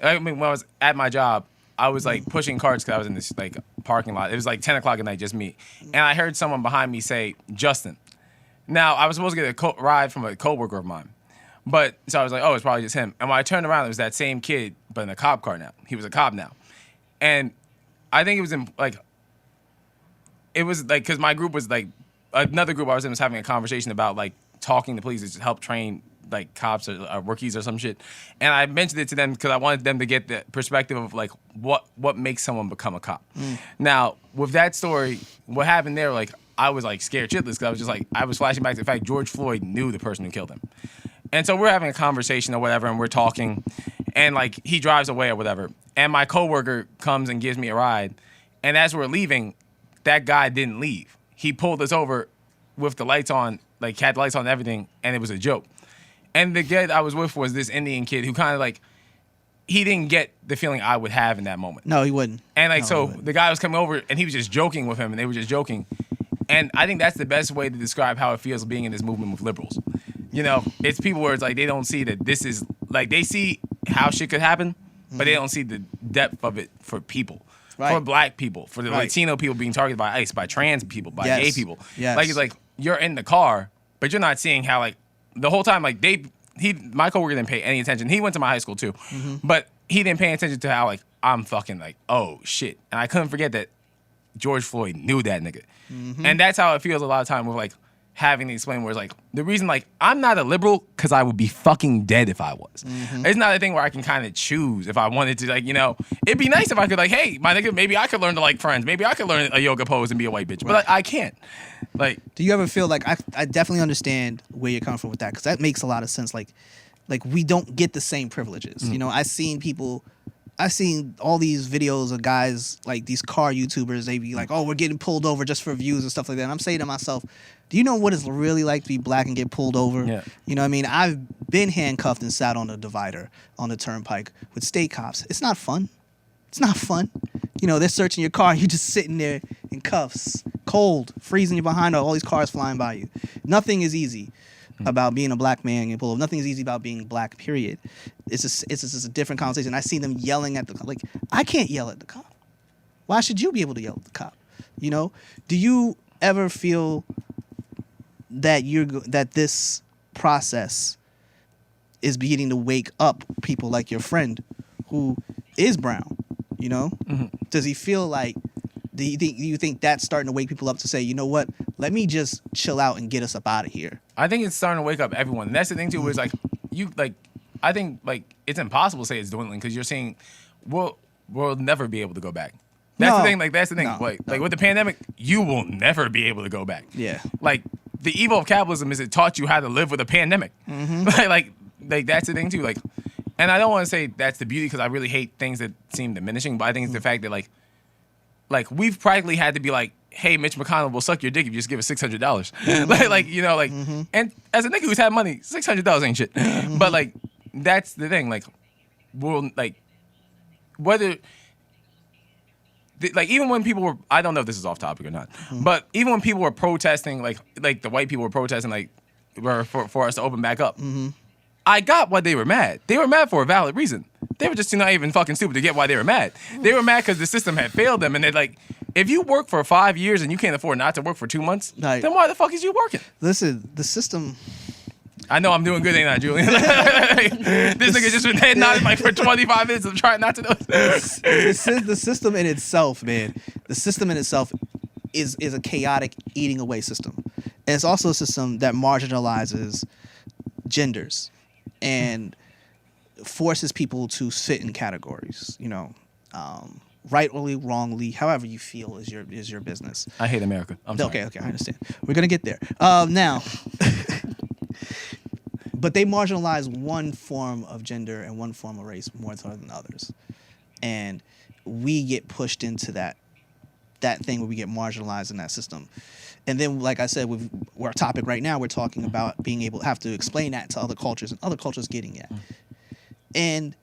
I mean when I was at my job, I was like pushing carts because I was in this like parking lot. It was like 10 o'clock at night, just me. And I heard someone behind me say, Justin. Now, I was supposed to get a ride from a coworker of mine. But so I was like, oh, it's probably just him. And when I turned around, it was that same kid, but in a cop car now. He was a cop now. And I think it was because my group was like, another group I was in was having a conversation about like talking to police to help train like cops or rookies or some shit. And I mentioned it to them because I wanted them to get the perspective of like what makes someone become a cop. Now, with that story, what happened there, like I was like scared shitless because I was just like, I was flashing back to the fact George Floyd knew the person who killed him. And so we're having a conversation or whatever, and we're talking, and like he drives away or whatever. And my coworker comes and gives me a ride. And as we're leaving, that guy didn't leave. He pulled us over with the lights on, like had the lights on and everything, and it was a joke. And the kid I was with was this Indian kid who kind of like, he didn't get the feeling I would have in that moment. No, he wouldn't. And like, No, so he wouldn't. the guy was coming over and he was just joking with him and they were just joking. And I think that's the best way to describe how it feels being in this movement with liberals. You know, it's people where it's like, they don't see that this is, like they see how shit could happen, but they don't see the depth of it for people. Right. For black people, for the Right. Latino people being targeted by ICE, by trans people, by Yes. gay people. Yes. Like, it's like, you're in the car, but you're not seeing how, like, the whole time, like, my coworker didn't pay any attention. He went to my high school, too. But he didn't pay attention to how, like, I'm fucking, like, oh, shit. And I couldn't forget that George Floyd knew that nigga. And that's how it feels a lot of time with, like, having to explain where it's like, the reason, like, I'm not a liberal because I would be fucking dead if I was. It's not a thing where I can kind of choose if I wanted to, like, you know, it'd be nice if I could, like, hey, my nigga, maybe I could learn to like Friends. Maybe I could learn a yoga pose and be a white bitch. But like, I can't. Like, Do you ever feel like I definitely understand where you're coming from with that, because that makes a lot of sense. Like we don't get the same privileges. You know, I've seen all these videos of guys like these car YouTubers. They be like, oh, we're getting pulled over just for views and stuff like that. And I'm saying to myself, do you know what it's really like to be black and get pulled over? Yeah. You know what I mean? I've been handcuffed and sat on a divider on the turnpike with state cops. It's not fun. It's not fun. You know, they're searching your car. You're just sitting there in cuffs, cold, freezing you behind all these cars flying by you. Nothing is easy about being a black man and pulled over. Nothing is easy about being black, period. It's just a different conversation. I see them yelling at the cop. Like, I can't yell at the cop. Why should you be able to yell at the cop? You know? Do you ever feel that that this process is beginning to wake up people like your friend who is brown? You know? Does he feel like, do you think that's starting to wake people up to say, you know what, let me just chill out and get us up out of here? I think it's starting to wake up everyone. And that's the thing too, where it's like, I think like it's impossible to say it's dwindling because you're seeing we'll never be able to go back. That's No. the thing. Like that's the thing. No. Like with the pandemic, you will never be able to go back. Yeah. Like the evil of capitalism is it taught you how to live with a pandemic. like that's the thing too. Like, and I don't want to say that's the beauty because I really hate things that seem diminishing. But I think it's the fact that like we've practically had to be like, hey, Mitch McConnell will suck your dick if you just give us $600. like you know, like, and as a nigga who's had money, $600 ain't shit. But like, that's the thing. Like, we'll like, whether, like, even when people were, I don't know if this is off topic or not, but even when people were protesting, like the white people were protesting, like, for us to open back up, I got why they were mad. They were mad for a valid reason. They were just not even fucking stupid to get why they were mad. They were mad because the system had failed them, and they're like, if you work for 5 years and you can't afford not to work for 2 months, Right. then why the fuck is you working? Listen, the system. I know I'm doing good, ain't I, Julian? This nigga just been head nodding like for 25 minutes of trying not to know. The system in itself, man. The system in itself is a chaotic eating away system. And it's also a system that marginalizes genders and forces people to sit in categories. You know, rightly, wrongly, however you feel is your business. I hate America. I'm sorry. Okay, I understand. We're gonna get there. Now, but they marginalize one form of gender and one form of race more so than others, and we get pushed into that thing where we get marginalized in that system. And then, like I said, with our topic right now, we're talking about being able to have to explain that to other cultures and other cultures getting it. And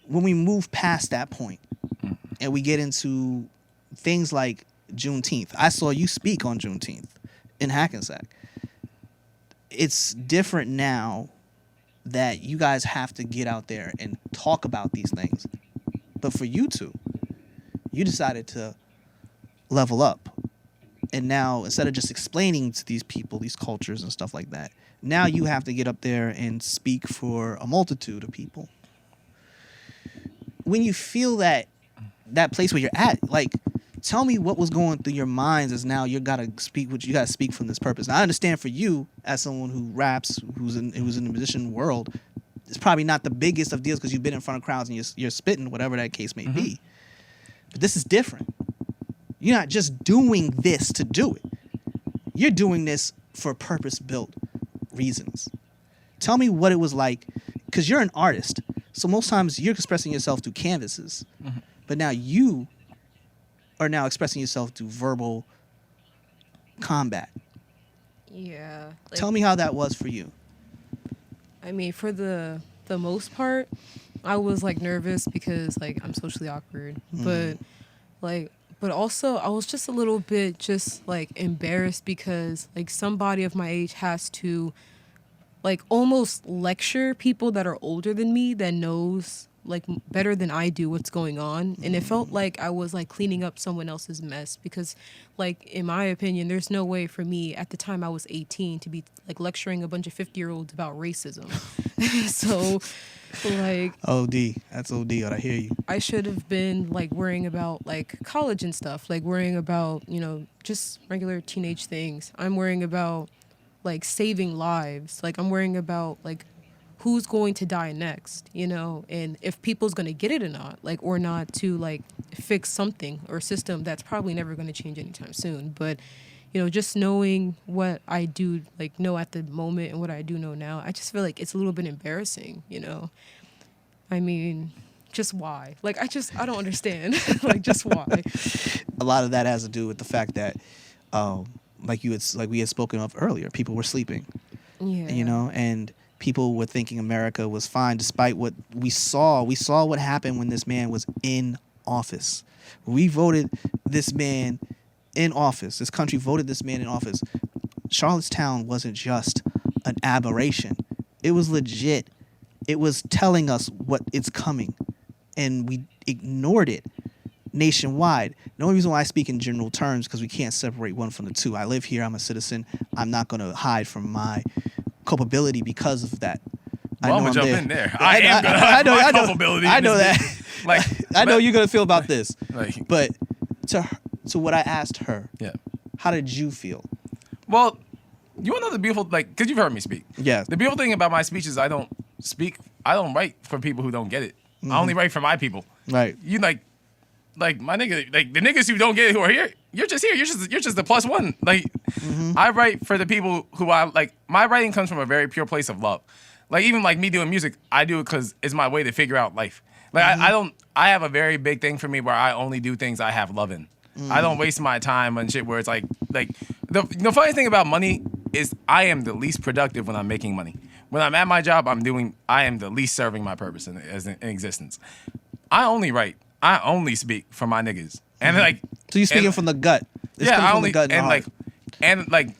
when we move past that point and we get into things like Juneteenth, I saw you speak on Juneteenth in Hackensack. It's different now that you guys have to get out there and talk about these things. But for you two, you decided to level up. And now, instead of just explaining to these people, these cultures and stuff like that, now you have to get up there and speak for a multitude of people. When you feel that place where you're at, like, tell me what was going through your minds as now you gotta speak from this purpose. Now, I understand for you, as someone who raps, who's in the musician world, it's probably not the biggest of deals because you've been in front of crowds and you're spitting, whatever that case may be. But this is different. You're not just doing this to do it. You're doing this for purpose-built reasons. Tell me what it was like, because you're an artist. So most times you're expressing yourself through canvases. But now you are now expressing yourself through verbal combat. Yeah. Tell me how that was for you. I mean, for the most part, I was like nervous because like I'm socially awkward, but also I was just a little bit just like embarrassed because like somebody of my age has to like almost lecture people that are older than me that knows like better than I do what's going on. And it felt like I was like cleaning up someone else's mess because like in my opinion there's no way for me at the time I was 18 to be like lecturing a bunch of 50-year-olds about racism. So like that's OD. I hear you. I should have been like worrying about like college and stuff, like worrying about, you know, just regular teenage things. I'm worrying about like saving lives. Like I'm worrying about like who's going to die next, you know, and if people's going to get it or not, like, or not to like fix something or system that's probably never going to change anytime soon. But, you know, just knowing what I do, like, know at the moment and what I do know now, I just feel like it's a little bit embarrassing, you know. I mean, just why? Like, I don't understand. Like, just why? A lot of that has to do with the fact that, like we had spoken of earlier, people were sleeping. Yeah. You know, and people were thinking America was fine despite what we saw. We saw what happened when this man was in office. We voted this man in office. This country voted this man in office. Charlottetown wasn't just an aberration. It was legit. It was telling us what it's coming. And we ignored it nationwide. The only reason why I speak in general terms because we can't separate one from the two. I live here. I'm a citizen. I'm not going to hide from my culpability because of that. Well, I'm gonna jump in there. I am gonna I have know, my I know, culpability. I know that. Like, I know you're gonna feel about this. Like, but to what I asked her, yeah. How did you feel? Well, you want to know the beautiful, like, because you've heard me speak. Yeah. The beautiful thing about my speech is I don't write for people who don't get it. I only write for my people. Right. You like my nigga, like the niggas who don't get it, who are here, you're just here. You're just the plus one. Like, I write for the people who I like. My writing comes from a very pure place of love. Like, even like me doing music, I do it because it's my way to figure out life. Like, I have a very big thing for me where I only do things I have love in. I don't waste my time on shit where it's like the funny thing about money is I am the least productive when I'm making money. When I'm at my job, I am the least serving my purpose in existence. I only speak for my niggas. And like, so you're speaking from the gut. It's yeah, from the gut and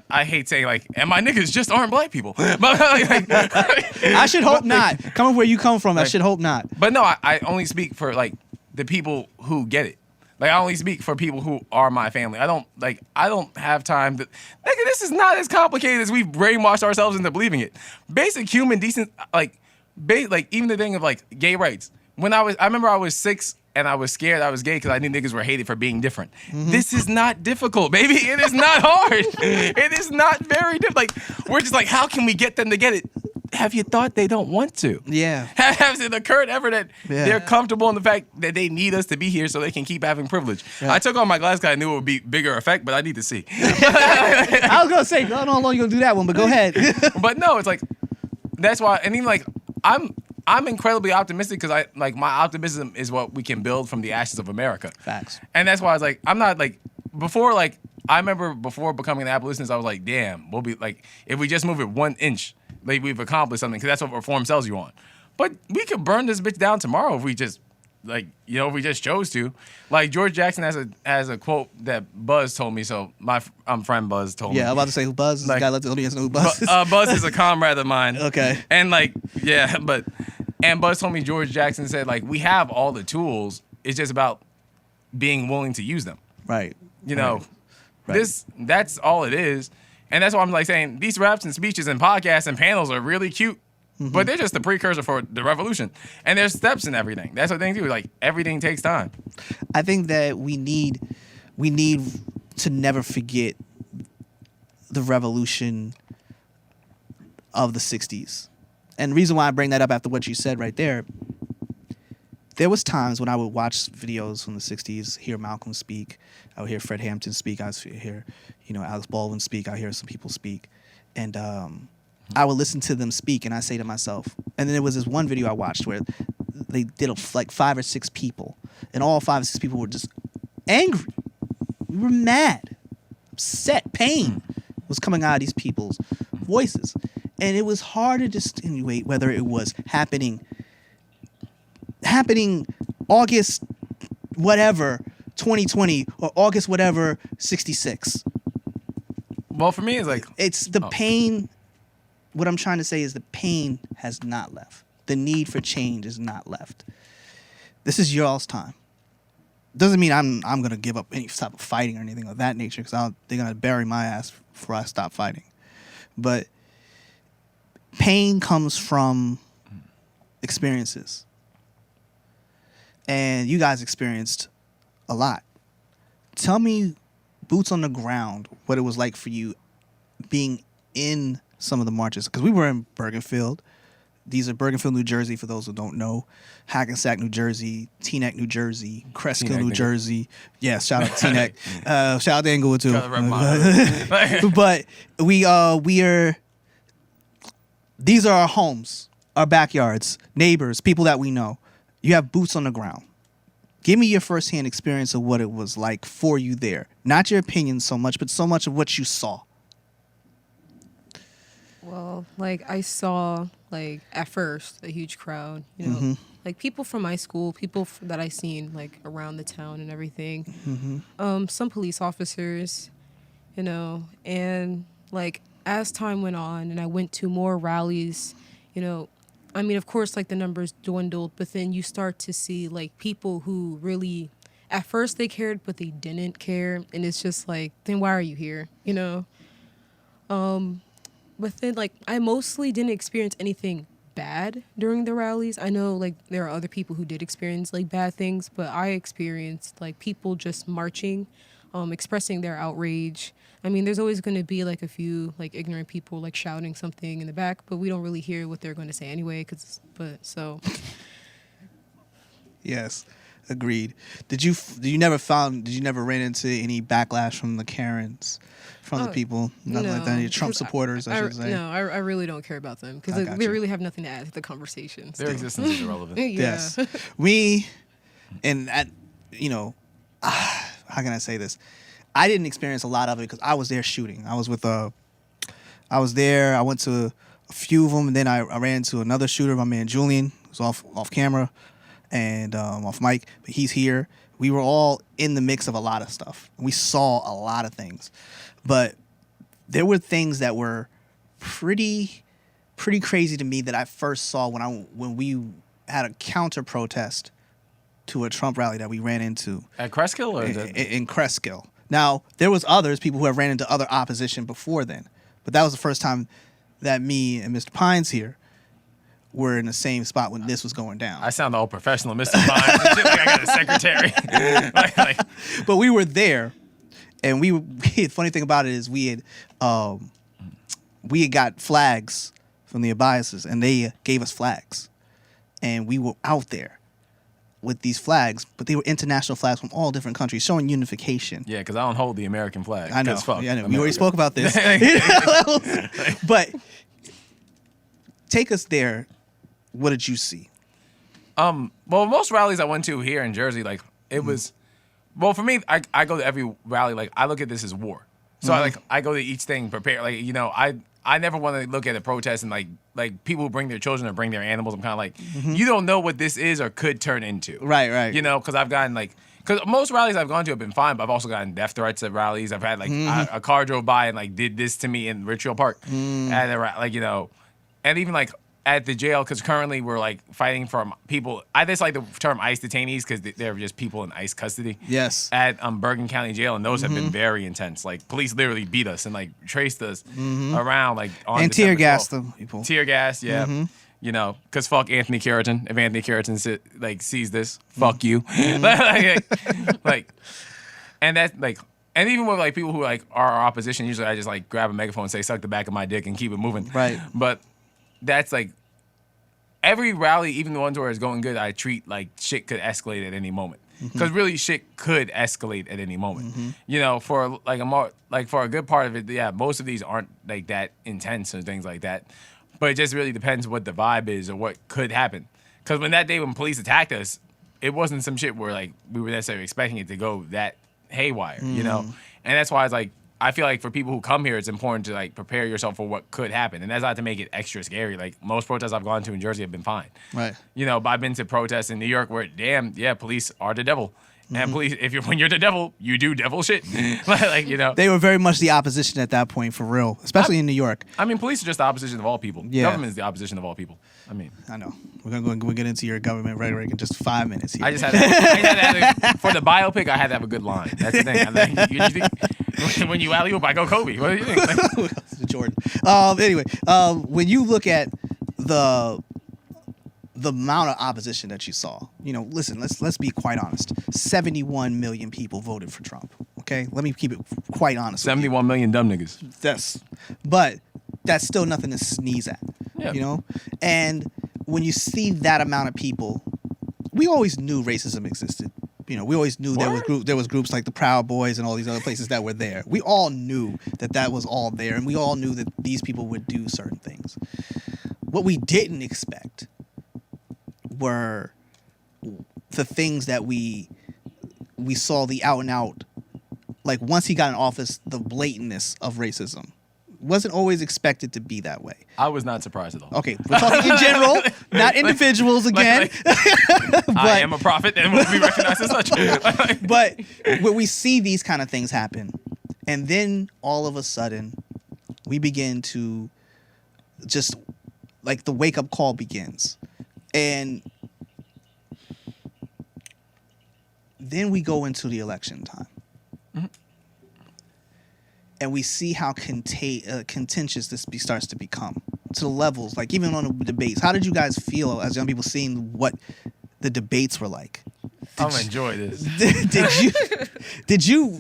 I hate saying like, and my niggas just aren't black people. But like, I should hope not. Coming where you come from, I should hope not. But no, I only speak for like the people who get it. Like, I only speak for people who are my family. I don't have time to, nigga, this is not as complicated as we've brainwashed ourselves into believing it. Basic human decent, like even the thing of like gay rights. I remember I was 6 and I was scared I was gay because I knew niggas were hated for being different. This is not difficult, baby. It is not hard. It is not very difficult. Like, we're just like, how can we get them to get it? Have you thought they don't want to? Yeah. Has it occurred ever that they're comfortable in the fact that they need us to be here so they can keep having privilege? Yeah. I took on my glass because I knew it would be bigger effect, but I need to see. I was going to say, I don't know how long you're going to do that one, but go ahead. But no, it's like, that's why, and even like, I'm incredibly optimistic because my optimism is what we can build from the ashes of America. Facts. And that's why I was like, I'm not like, before like, I remember before becoming an abolitionist, I was like, damn, we'll be like, if we just move it 1 inch, like we've accomplished something, because that's what reform sells you on. But we could burn this bitch down tomorrow if we just, like, you know, if we just chose to. Like, George Jackson has a quote that Buzz told me, so my friend Buzz told me. Yeah, I'm about to say who Buzz is. Like, Let the audience know who Buzz is. Buzz is a comrade of mine. Okay. And like, yeah, and Buzz told me George Jackson said, like, we have all the tools. It's just about being willing to use them. Right. You know, Right. that's all it is. And that's why I'm like saying these raps and speeches and podcasts and panels are really cute, but they're just the precursor for the revolution. And there's steps in everything. That's what things do. Like everything takes time. I think that we need to never forget the revolution of the 60s. And the reason why I bring that up after what you said right there was times when I would watch videos from the 60s, hear Malcolm speak, I would hear Fred Hampton speak, I would hear, Alex Baldwin speak, I would hear some people speak. And I would listen to them speak and I say to myself, and then there was this one video I watched where they did like 5 or 6 people, and all 5 or 6 people were just angry. We were mad, upset, pain was coming out of these people's voices. And it was hard to distinguish whether it was happening August whatever 2020 or August whatever 66. Well, for me, it's like It's the pain. What I'm trying to say is the pain has not left. The need for change is not left. This is y'all's time. Doesn't mean I'm gonna give up any type of fighting or anything of that nature, because they're gonna bury my ass before I stop fighting. But pain comes from experiences. And you guys experienced a lot. Tell me, boots on the ground, what it was like for you being in some of the marches. Because we were in Bergenfield. These are Bergenfield, New Jersey, for those who don't know. Hackensack, New Jersey. Teaneck, New Jersey. Cresskill, Teaneck, New nigga. Jersey. Yeah, shout out to Teaneck. Shout out to Englewood, too. Gotta rep my- But we are... These are our homes, our backyards, neighbors, people that we know. You have boots on the ground. Give me your firsthand experience of what it was like for you there. Not your opinion so much, but so much of what you saw. Well, like I saw, like at first, a huge crowd. You know, like people from my school, that I seen like around the town and everything. Some police officers, you know, and like as time went on, and I went to more rallies, you know. I mean, of course, like the numbers dwindled, but then you start to see like people who really, at first they cared, but they didn't care, and it's just like, then why are you here? You know. But then, like, I mostly didn't experience anything bad during the rallies. I know, like, there are other people who did experience, like, bad things, but I experienced, like, people just marching, expressing their outrage. I mean, there's always going to be, like, a few, like, ignorant people, like, shouting something in the back, but we don't really hear what they're going to say anyway, Yes, agreed. Did you never run into any backlash from the Karens, from the people? Nothing like that? Any Trump 'cause supporters, I should say? No, I really don't care about them, because I like, got they you. really have nothing to add to the conversation. their existence is irrelevant. Yeah. Yes. We, and at, how can I say this? I didn't experience a lot of it because I was there shooting. I was there. I went to a few of them, and then I ran into another shooter, my man Julian, who's off camera and off mic, but he's here. We were all in the mix of a lot of stuff. We saw a lot of things, but there were things that were pretty crazy to me that I first saw when we had a counter protest to a Trump rally that we ran into At Cresskill or in Cresskill. Now, there was people who have ran into other opposition before then, but that was the first time that me and Mr. Pines here were in the same spot when this was going down. I sound all professional, Mr. Pines. and shit, like I got a secretary. like, But we were there, and the funny thing about it is we had got flags from the Abiases, and they gave us flags, and we were out there with these flags, but they were international flags from all different countries, showing unification. yeah, because I don't hold the American flag. I know. 'cause fuck Yeah, I know. We America. already spoke about this. But take us there. What did you see? Well, most rallies I went to here in Jersey, like it was. Well, for me, I go to every rally. Like I look at this as war. So I go to each thing prepared. Like I never want to look at a protest and like people who bring their children or bring their animals. I'm kind of like, you don't know what this is or could turn into. Right. Because I've gotten because most rallies I've gone to have been fine, but I've also gotten death threats at rallies. I've had a car drove by and did this to me in Richfield Park, and and even at the jail, because currently we're like fighting for people. I just like the term ICE detainees because they're just people in ICE custody. Yes. At Bergen County Jail, and those have been very intense. Like police literally beat us and like traced us around like on And tear December gas 12th. them, people. Tear gas, yeah. You know, because fuck Anthony Keratin. If Anthony Keratin sees this, fuck you. like, and that's like. And even with like people who like are our opposition, usually I just like grab a megaphone and say "suck the back of my dick" and keep it moving. Right. But that's like every rally, even the ones where it's going good, I treat like shit could escalate at any moment. Because really, shit could escalate at any moment. You know, for like for a good part of it, yeah, most of these aren't like that intense and things like that. But it just really depends what the vibe is or what could happen. Because when that day when police attacked us, it wasn't some shit where like we were necessarily expecting it to go that haywire, you know? And that's why it's like, I feel like for people who come here, it's important to like prepare yourself for what could happen. And that's not to make it extra scary. Like most protests I've gone to in Jersey have been fine. Right. You know, but I've been to protests in New York where, damn, yeah, police are the devil. And police, when you're the devil, you do devil shit. Like, you know. They were very much the opposition at that point, for real, especially in New York. I mean, police are just the opposition of all people. Yeah. Government is the opposition of all people. I mean. I know. We'll get into your government rhetoric in just 5 minutes here. I just had to, for the biopic, I had to have a good line. That's the thing. You think, when you alley-oop, I go Kobe. What do you think? Like, Jordan. Anyway, when you look at the amount of opposition that you saw, you know, listen, let's be quite honest. 71 million people voted for Trump. Okay, let me keep it quite honest. 71 million dumb niggas. But that's still nothing to sneeze at. Yeah. You know, and when you see that amount of people, we always knew racism existed. You know, we always knew there was groups like the Proud Boys and all these other places that were there. We all knew that was all there, and we all knew that these people would do certain things. What we didn't expect were the things that we saw, the out and out, like once he got in office, the blatantness of racism wasn't always expected to be that way. I was not surprised at all. Okay, we're talking in general, not individuals again. I am a prophet and will be recognized as such. But when we see these kind of things happen, and then all of a sudden, we begin to just, like, the wake-up call begins. And then we go into the election time. And we see how contentious this starts to become, to the levels, like even on the debates. How did you guys feel as young people seeing what the debates were like? I'm gonna enjoy this.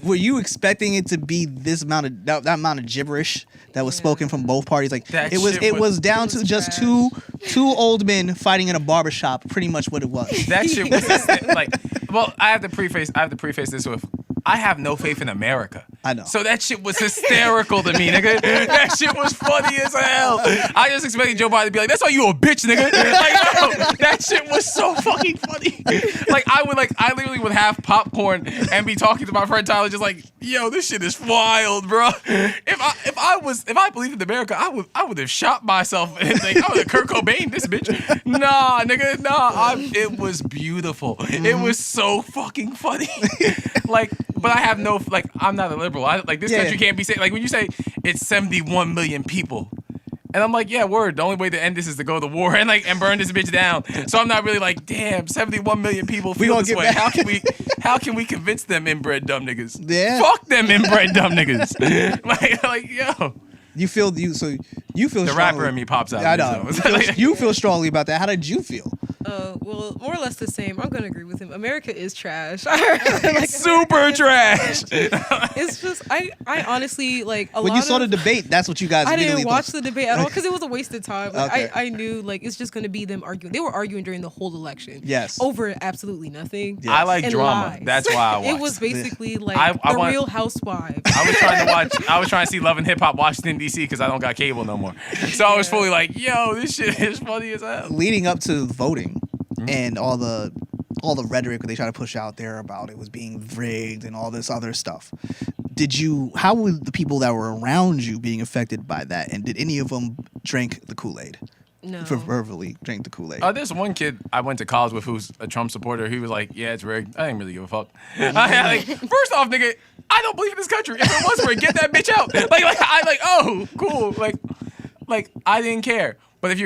Were you expecting it to be this amount of that amount of gibberish that was spoken from both parties? Like That it was shit was down to just two old men fighting in a barbershop, pretty much what it was. That shit was like, well, I have to preface this with, I have no faith in America. I know. So that shit was hysterical to me, nigga. That shit was funny as hell. I just expected Joe Biden to be like, "That's why you a bitch, nigga." Like, no, that shit was so fucking funny. Like, I literally would have popcorn and be talking to my friend Tyler, just like, "Yo, this shit is wild, bro." If I believed in America, I would have shot myself and like, I would have Kurt Cobain this bitch. Nah, nigga, nah. It was beautiful. It was so fucking funny. Like, but I have no, like, I'm not a liberal. This country can't be safe. Like, when you say it's 71 million people, and I'm like, yeah, word. The only way to end this is to go to war and burn this bitch down. So I'm not really like, damn, 71 million people feel this way. How can we convince them inbred dumb niggas? Yeah. Fuck them inbred dumb niggas. like, yo. You feel the strongly. rapper in me pops out. I know. You feel strongly about that. How did you feel? Well, more or less the same. I'm gonna agree with him. America is trash. Super trash. It's just I honestly like when you saw the debate. That's what you guys. I immediately didn't watch thought. the debate at all because it was a waste of time. Like, Okay. I knew like it's just gonna be them arguing. They were arguing during the whole election. Yes. Over absolutely nothing. Yes. I like And drama. lies. That's why I watched. It was basically like the Real Housewives. I was trying to see Love and Hip Hop Washington D.C. because I don't got cable no more. So I was fully like, yo, this shit is funny as hell. Leading up to voting and all the rhetoric they try to push out there about it was being rigged and all this other stuff. How were the people that were around you being affected by that? And did any of them drink the Kool-Aid? No. Verbally drink the Kool-Aid. There's one kid I went to college with who's a Trump supporter. He was like, yeah, it's rigged. I didn't really give a fuck. First off, nigga, I don't believe in this country. If it was rigged, get that bitch out. Oh, cool. Like I didn't care. But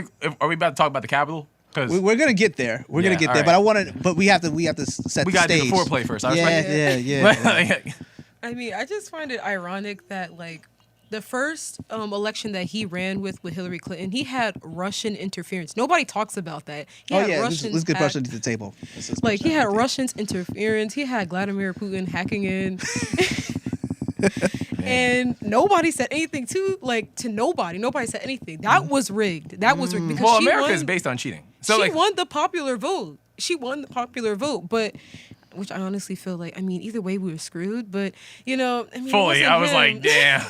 are we about to talk about the Capitol? Because We're gonna get there. We're gonna Yeah, get all there. right. But we have to set we the got to do stage. the foreplay first. I Yeah, respect yeah. I mean, I just find it ironic that like the first election that he ran with Hillary Clinton, he had Russian interference. Nobody talks about that. He had let's get Russia to the table. Like he had Russians interference. He had Vladimir Putin hacking in. And nobody said anything to nobody. Nobody said anything. That was rigged. That was rigged because Well, she America won, is based on cheating. So she like, won the popular vote. She won the popular vote, but which I honestly feel like, I mean, either way we were screwed. But I mean, it fully, wasn't I was him. like, damn.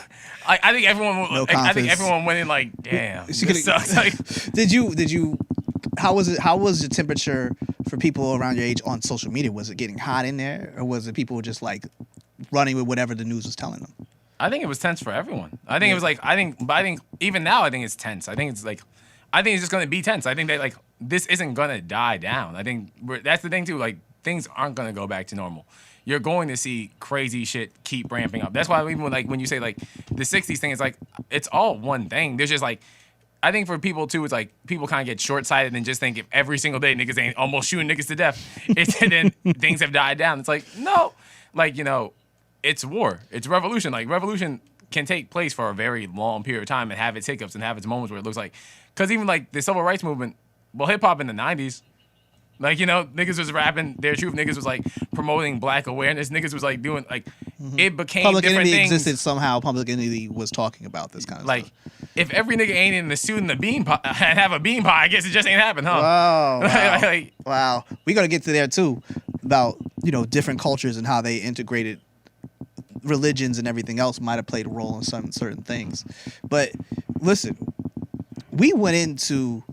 I think everyone. No I think confidence. everyone went in like, damn. She This could've- sucks. Like, Did you? How was it? How was the temperature for people around your age on social media? Was it getting hot in there, or was it people just like running with whatever the news was telling them? I think it was tense for everyone. I think it was like, I think even now, I think it's tense. I think it's just gonna be tense. I think that like this isn't gonna die down. I think that's the thing too. Like things aren't gonna go back to normal. You're going to see crazy shit keep ramping up. That's why even when you say like the '60s thing, it's like it's all one thing. There's just like, I think for people too, it's like people kind of get short-sighted and just think if every single day niggas ain't almost shooting niggas to death, then things have died down. It's like no, like it's war, it's revolution. Like revolution can take place for a very long period of time and have its hiccups and have its moments where it looks like, because even like the civil rights movement, well, hip hop in the '90s. Like, niggas was rapping their truth. Niggas was like promoting black awareness. Niggas was like doing like, it became Public different Enemy things. existed somehow. Public Enemy was talking about this kind of Like, stuff. if every nigga ain't in the suit and the bean pie and have a bean pie, I guess it just ain't happened, huh? Wow. Like, Wow. We're gonna get to there too, about different cultures and how they integrated religions and everything else might have played a role in some certain things. But listen, we went into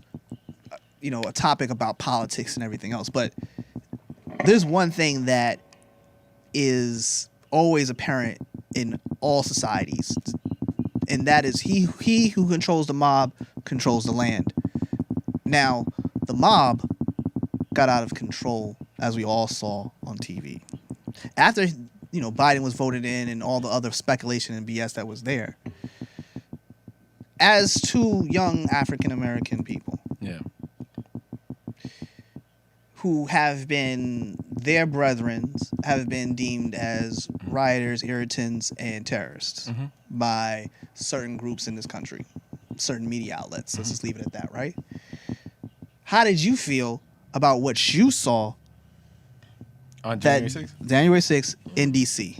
a topic about politics and everything else, but there's one thing that is always apparent in all societies, and that is he who controls the mob controls the land. Now, the mob got out of control, as we all saw on TV. After Biden was voted in and all the other speculation and BS that was there, as two young African American people yeah. who have been, their brethren have been deemed as rioters, irritants, and terrorists by certain groups in this country, certain media outlets. Let's just leave it at that, right? How did you feel about what you saw On January 6th? January 6th in D.C.?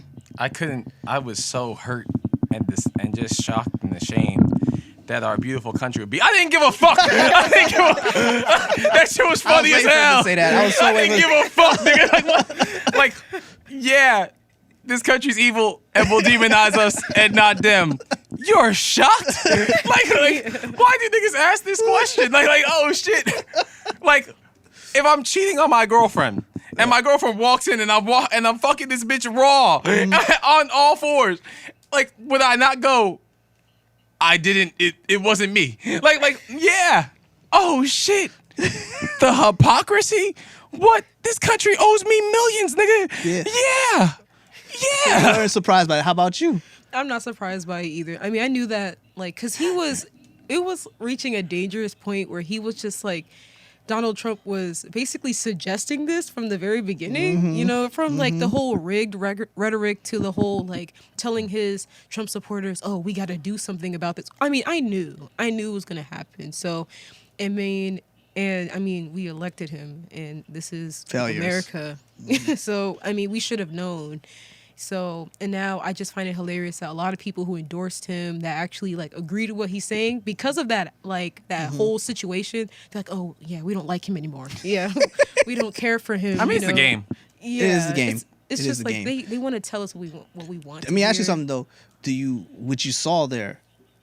I was so hurt and just shocked and ashamed that our beautiful country would be. I didn't give a fuck. That shit was funny as waiting for him to hell. say that. I was so I waiting didn't give a fuck, nigga. Like, what? Like, yeah, this country's evil and will demonize us and not them. You're shocked? like, why do niggas ask this question? Like, oh shit. Like, if I'm cheating on my girlfriend and my girlfriend walks in and I'm fucking this bitch raw on all fours, like, would I not go, I didn't, it wasn't me. Like, yeah. Oh shit. The hypocrisy? What? This country owes me millions, nigga. Yeah. You weren't surprised by it. How about you? I'm not surprised by it either. I mean, I knew that, like, because it was reaching a dangerous point where he was just like, Donald Trump was basically suggesting this from the very beginning, from like the whole rigged rhetoric to the whole like telling his Trump supporters, oh, we got to do something about this. I mean, I knew it was going to happen. So, we elected him, and this is Failures. America. So, I mean, we should have known. So, and now I just find it hilarious that a lot of people who endorsed him that actually like agree to what he's saying because of that, like that whole situation, they're like, oh yeah, we don't like him anymore. Yeah. We don't care for him. I mean, it's the game. Yeah. It is the game. It's It is just the like game. they want to tell us what we want. Let me ask you hear. something though. What you saw there,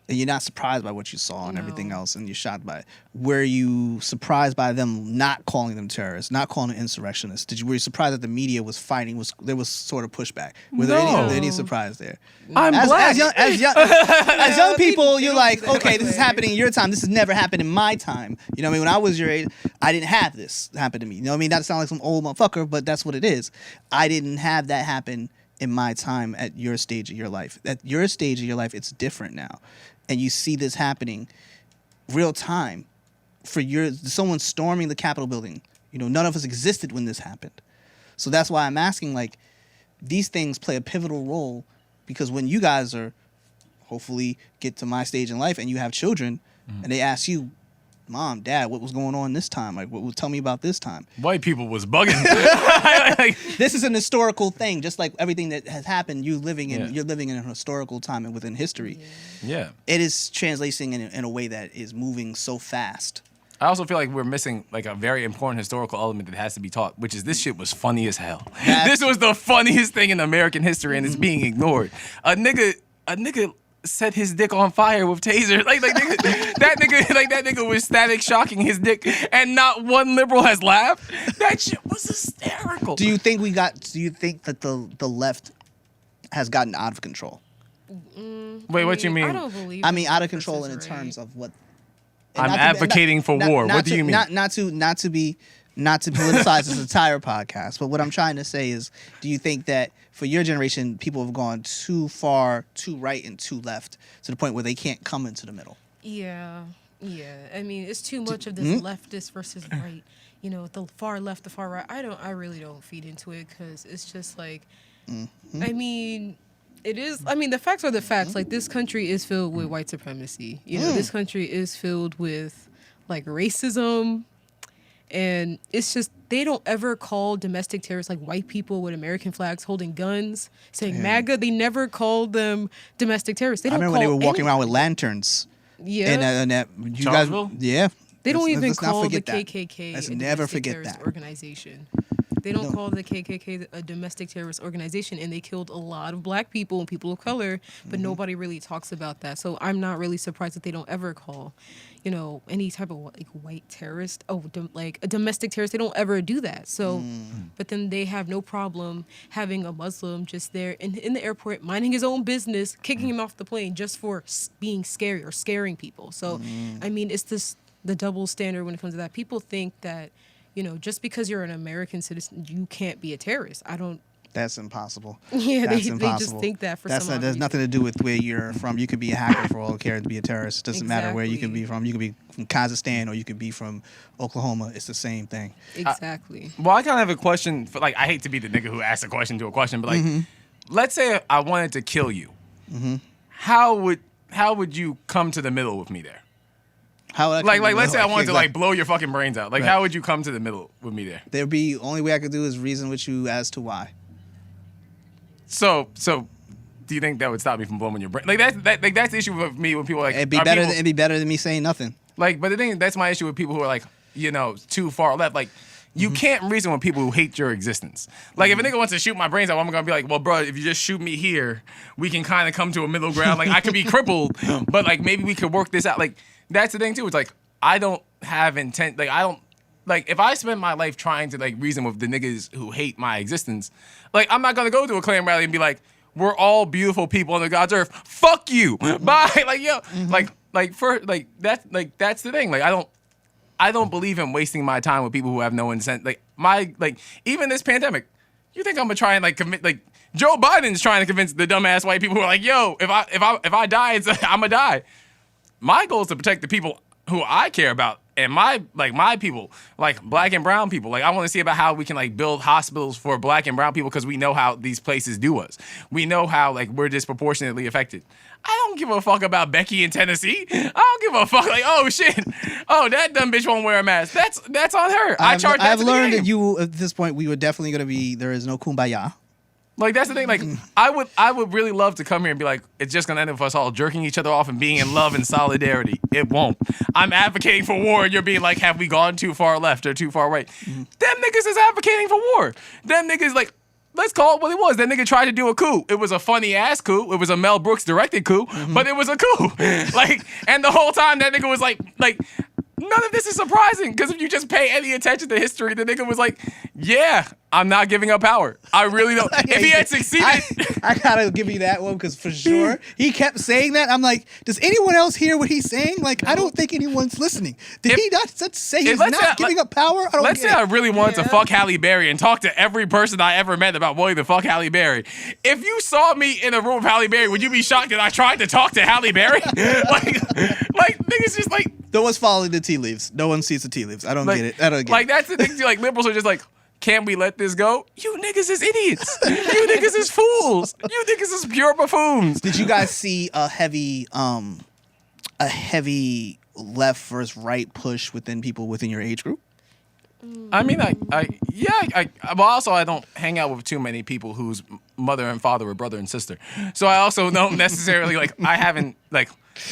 and you're not surprised by what you saw and everything No. else, and you're shocked by it. Were you surprised by them not calling them terrorists, not calling them insurrectionists? Were you surprised that the media was fighting? There was sort of pushback. Were there No. any surprise there? I'm black. As young people, you're like, they don't okay, like this is that. happening in your time. This has never happened in my time. You know what I mean? When I was your age, I didn't have this happen to me. You know what I mean? That sounds like some old motherfucker, but that's what it is. I didn't have that happen in my time at your stage of your life. At your stage of your life, it's different now. And you see this happening real time someone storming the Capitol building. You know, none of us existed when this happened. So that's why I'm asking, like, these things play a pivotal role, because when you guys are hopefully get to my stage in life and you have children and they ask you, Mom, Dad, what was going on this time? Like, tell me about this time. White people was bugging. This is an historical thing, just like everything that has happened. You're living in a historical time and within history. Yeah. It is translating in a way that is moving so fast. I also feel like we're missing like a very important historical element that has to be taught, which is this shit was funny as hell. This was the funniest thing in American history, and it's being ignored. A nigga set his dick on fire with taser. That nigga was static shocking his dick, and not one liberal has laughed. That shit was hysterical. Do you think that the left has gotten out of control? Wait, what you mean? I don't believe. I mean, out of control in terms of what. I'm advocating for war. What do you mean? Not to politicize this entire podcast, but what I'm trying to say is, do you think that for your generation, people have gone too far, too right and too left, to the point where they can't come into the middle? Yeah. I mean, it's too much of this leftist versus right. You know, the far left, the far right. I really don't feed into it, because it's just like, I mean. It is. I mean, the facts are the facts. Like, this country is filled with white supremacy. You know, this country is filled with, like, racism. And it's just, they don't ever call domestic terrorists, like, white people with American flags holding guns, saying MAGA. They never called them domestic terrorists. They don't I remember when they were walking around with lanterns. Yeah. And you guys, Charlottesville? They don't even let's not call the forget that. KKK Let's a never domestic forget terrorist that. organization. They don't call the KKK a domestic terrorist organization, and they killed a lot of black people and people of color, but nobody really talks about that. So I'm not really surprised that they don't ever call, you know, any type of like white terrorist, like a domestic terrorist. They don't ever do that. So, but then they have no problem having a Muslim just there in the airport, minding his own business, kicking him off the plane just for being scary or scaring people. So, I mean, it's the double standard when it comes to that. People think that, you know, just because you're an American citizen, you can't be a terrorist. That's impossible. Yeah, That's they impossible. just think that for some There's nothing to do with where you're from. You could be a hacker for all I care and be a terrorist. It doesn't matter where you can be from. You could be from Kazakhstan or you could be from Oklahoma. It's the same thing. Exactly. Well, I kind of have a question. I hate to be the nigga who asks a question to a question, but like, let's say I wanted to kill you. How would you come to the middle with me there? How would I let's say I wanted to like blow your fucking brains out. Like, how would you come to the middle with me there? There'd be only way I could do is reason with you as to why. So do you think that would stop me from blowing your brain? Like that's the issue with me when people are like It'd be better than me saying nothing. Like, but the thing that's my issue with people who are like, you know, too far left. Like, you can't reason with people who hate your existence. Like, if a nigga wants to shoot my brains out, I'm gonna be like, well, bro, if you just shoot me here, we can kind of come to a middle ground. Like, I could be crippled, but like maybe we could work this out. Like, that's the thing too. It's like I don't have intent. Like, I don't. Like, if I spend my life trying to, like, reason with the niggas who hate my existence, like, I'm not going to go to a Klan rally and be like, we're all beautiful people on the God's earth. Fuck you. Bye. Like, yo. That's the thing. Like, I don't believe in wasting my time with people who have no intent. Like, even this pandemic, you think I'm going to try and, like, commit, like, Joe Biden's trying to convince the dumbass white people who are like, yo, if I die, I'm going to die. My goal is to protect the people who I care about. And my people, like black and brown people, like I want to see about how we can like build hospitals for black and brown people because we know how these places do us. We know how like we're disproportionately affected. I don't give a fuck about Becky in Tennessee. I don't give a fuck. Like, oh shit, oh that dumb bitch won't wear a mask. That's on her. I've learned that you at this point we were definitely gonna be. There is no kumbaya. Like, that's the thing. Like, I would really love to come here and be like, it's just going to end with us all jerking each other off and being in love and solidarity. It won't. I'm advocating for war, and you're being like, have we gone too far left or too far right? Them niggas is advocating for war. Them niggas, like, let's call it what it was. That nigga tried to do a coup. It was a funny-ass coup. It was a Mel Brooks-directed coup, but it was a coup. Like, and the whole time that nigga was like, none of this is surprising because if you just pay any attention to history, the nigga was like, yeah, I'm not giving up power. I really don't. If he had succeeded. I gotta give you that one because for sure he kept saying that. I'm like, does anyone else hear what he's saying? Like, I don't think anyone's listening. Did he not say he's not giving up power? Let's say I really wanted to fuck Halle Berry and talk to every person I ever met about wanting to fuck Halle Berry. If you saw me in a room with Halle Berry, would you be shocked that I tried to talk to Halle Berry? like niggas just like. No one's following the tea leaves. No one sees the tea leaves. I don't Like, get it. I don't get like it. that's the thing. Too, like liberals are just like, can we let this go? You niggas is idiots. You niggas is fools. You niggas is pure buffoons. Did you guys see a heavy left versus right push within people within your age group? I mean, but also I don't hang out with too many people whose mother and father were brother and sister. So I also don't necessarily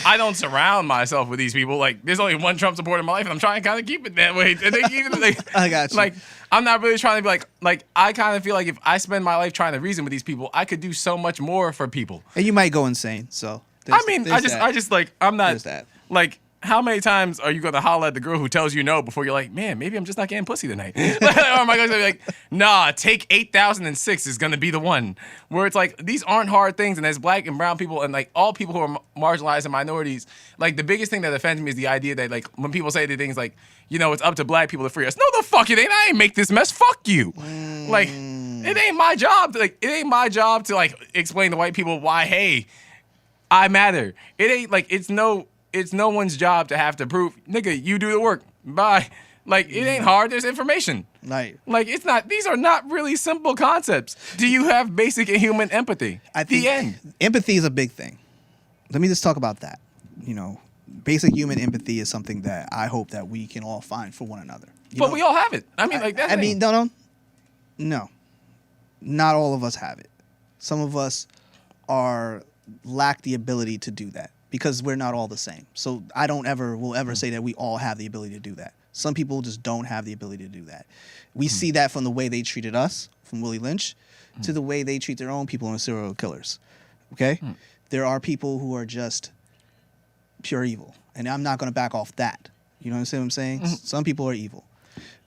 I don't surround myself with these people. Like, there's only one Trump supporter in my life, and I'm trying to kind of keep it that way. And they keep it, like, I got you. Like, I'm not really trying to be like I kind of feel like if I spend my life trying to reason with these people, I could do so much more for people. And you might go insane. So I mean, I just like I'm not There's that. like. How many times are you gonna holler at the girl who tells you no before you're like, man, maybe I'm just not getting pussy tonight? Or am I gonna be like, nah, take 8006 is gonna be the one? Where it's like, these aren't hard things, and as black and brown people and like all people who are marginalized and minorities, like the biggest thing that offends me is the idea that like when people say the things like, you know, it's up to black people to free us. No, the fuck it ain't. I ain't make this mess. Fuck you. Like, it ain't my job to like explain to white people why, hey, I matter. It ain't like it's no one's job to have to prove, nigga, you do the work. Bye. Like, it ain't hard. There's information. Right. Like, it's not, these are not really simple concepts. Do you have basic human empathy? I think the end. empathy is a big thing. Let me just talk about that. You know, basic human empathy is something that I hope that we can all find for one another. But we all have it. I mean, like, that's I mean, no. Not all of us have it. Some of us lack the ability to do that, because we're not all the same. So I don't will ever say that we all have the ability to do that. Some people just don't have the ability to do that. We see that from the way they treated us, from Willie Lynch, to the way they treat their own people and serial killers. Okay? There are people who are just pure evil. And I'm not going to back off that. You know what I'm saying? Some people are evil.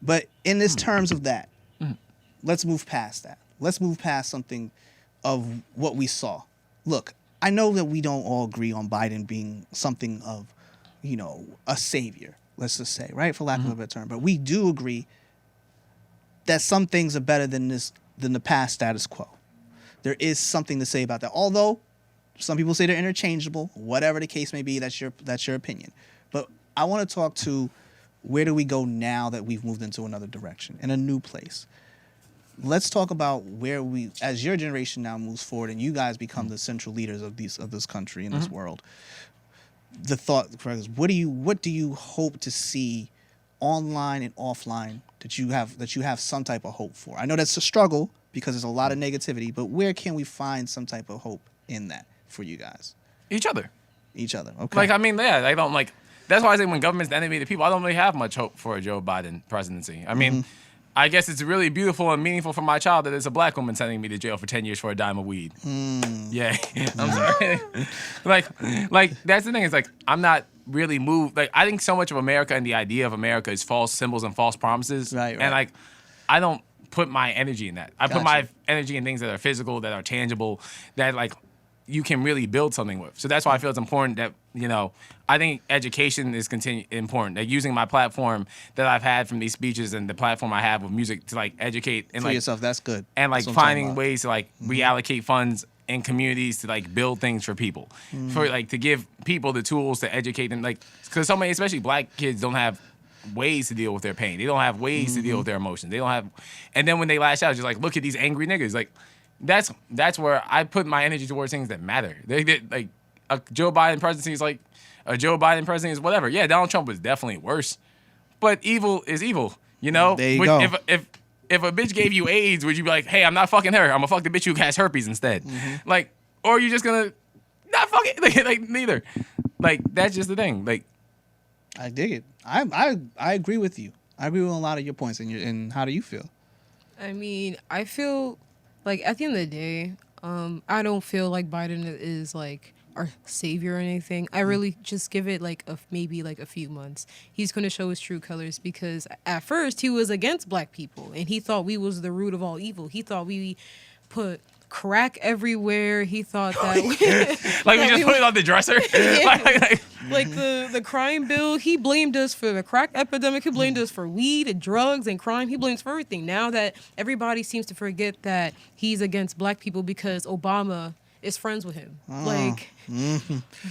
But in this terms of that, let's move past that. Let's move past something of what we saw. Look, I know that we don't all agree on Biden being something of, you know, a savior, let's just say, right? For lack of a better term. But we do agree that some things are better than the past status quo. There is something to say about that. Although some people say they're interchangeable, whatever the case may be, that's your opinion. But I want to talk to, where do we go now that we've moved into another direction, in a new place? Let's talk about where we, as your generation now moves forward and you guys become the central leaders of this country and this world. The thought, what do you hope to see online and offline that you have some type of hope for? I know that's a struggle because there's a lot of negativity, but where can we find some type of hope in that for you guys? Each other. Okay. Like, I mean, yeah, I don't like, that's why I say when government's the enemy of the people, I don't really have much hope for a Joe Biden presidency. I mean, I guess it's really beautiful and meaningful for my child that it's a black woman sending me to jail for 10 years for a dime of weed. Yeah. I'm sorry. like that's the thing. It's like, I'm not really moved. Like, I think so much of America and the idea of America is false symbols and false promises. Right. And like, I don't put my energy in that. I put Gotcha. my energy in things that are physical, that are tangible, that like you can really build something with. So that's why I feel it's important that, you know, I think education is important. Like, using my platform that I've had from these speeches and the platform I have with music to like educate and for like yourself, that's good. and like That's what I'm talking finding about. ways to like reallocate funds in communities to like build things for people, for like to give people the tools to educate them. Like, because so many, especially black kids, don't have ways to deal with their pain. They don't have ways to deal with their emotions. They don't have, and then when they lash out, it's just like, look at these angry niggas. Like, that's where I put my energy towards things that matter. They like a Joe Biden presidency is like a Joe Biden presidency is whatever. Yeah, Donald Trump was definitely worse, but evil is evil. You know, There you go. If a bitch gave you AIDS, would you be like, hey, I'm not fucking her. I'm gonna fuck the bitch who has herpes instead? Like, or are you just gonna not fuck it? Like neither. Like, that's just the thing. Like, I dig it. I agree with you. I agree with a lot of your points. And how do you feel? I mean, I feel like at the end of the day, I don't feel like Biden is like our savior or anything. I really just give it like maybe like a few months. He's going to show his true colors, because at first he was against black people and he thought we was the root of all evil. He thought we put crack everywhere. He thought that like we just put it on the dresser. like the crime bill, he blamed us for the crack epidemic. He blamed us for weed and drugs and crime. He blames for everything. Now that everybody seems to forget that he's against black people because Obama is friends with him. Oh. Like,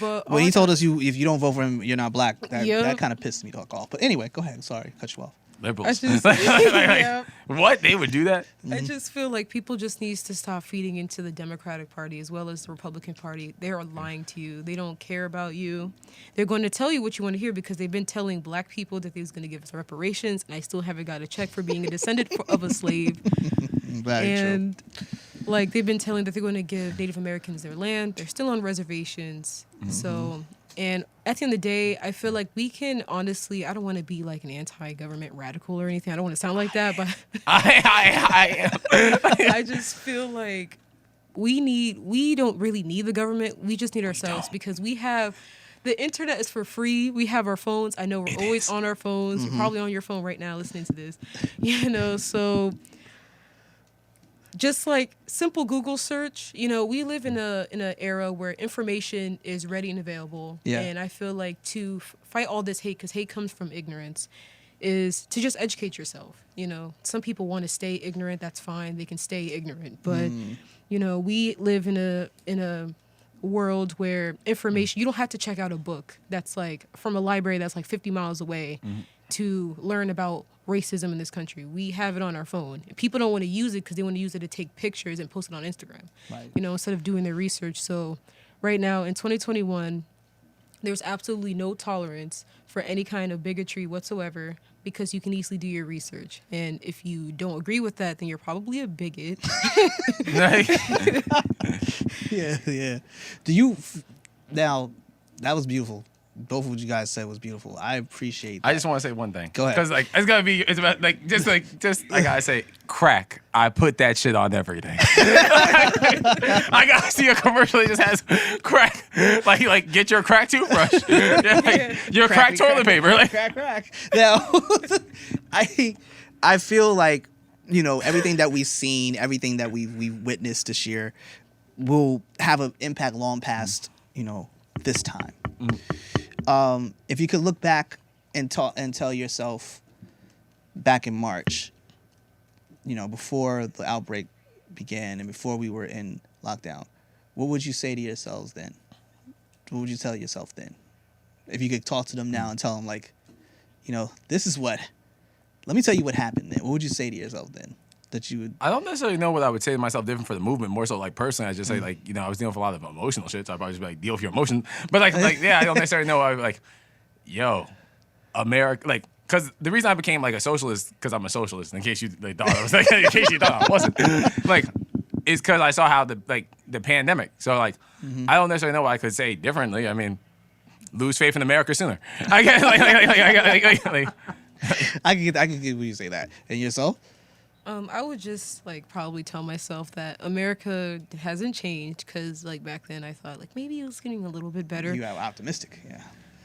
but When he told us if you don't vote for him, you're not black, Yeah. that kind of pissed me off. But anyway, go ahead. Sorry, cut you off. Liberals. I just- Yeah. What? They would do that? I just feel like people just needs to stop feeding into the Democratic Party as well as the Republican Party. They are lying to you. They don't care about you. They're going to tell you what you want to hear because they've been telling black people that they was going to give us reparations, and I still haven't got a check for being a descendant of a slave. Very And like they've been telling that they're going to give Native Americans their land. They're still on reservations. So, and at the end of the day, I feel like we can honestly, I don't want to be like an anti-government radical or anything. I don't want to sound like that, but I am. I just feel like we don't really need the government. We just need ourselves because we have the internet is for free. We have our phones. I know we're always on our phones. You're probably on your phone right now listening to this. So just like simple Google search, we live in an era where information is ready and available. Yeah. And I feel like to fight all this hate, because hate comes from ignorance, is to just educate yourself. Some people want to stay ignorant. That's fine. They can stay ignorant. But, we live in a world where information, you don't have to check out a book that's like from a library that's like 50 miles away to learn about racism in this country. We have it on our phone. People don't want to use it because they want to use it to take pictures and post it on Instagram, Right. instead of doing their research. So right now in 2021, there's absolutely no tolerance for any kind of bigotry whatsoever because you can easily do your research. And if you don't agree with that, then you're probably a bigot. Yeah. Now, that was beautiful. Both of what you guys said was beautiful. I appreciate that. I just want to say one thing. Go ahead. Because it's about I gotta say, crack. I put that shit on everything. I gotta see a commercial that just has crack. Like get your crack toothbrush. Your crack toilet paper. Like Crack. Now, I feel like, everything that we've seen, everything that we've witnessed this year will have an impact long past, this time. If you could look back and tell yourself back in March, before the outbreak began and before we were in lockdown, what would you say to yourselves then? What would you tell yourself then? If you could talk to them now and tell them, like, this is let me tell you what happened then. What would you say to yourself then? That you would... I don't necessarily know what I would say to myself different for the movement. More so, like, personally, I just say, like, I was dealing with a lot of emotional shit, so I'd probably just be like, deal with your emotions. But, I don't necessarily know. I'd be like, yo, America, like, because the reason I became, like, a socialist, because I'm a socialist, in case you thought I was, like, in case you thought I wasn't, like, is because I saw how the pandemic. So, like, I don't necessarily know what I could say differently. I mean, lose faith in America sooner. I get, I could get when you say that. And yourself? I would just probably tell myself that America hasn't changed because back then I thought maybe it was getting a little bit better. You are optimistic, yeah.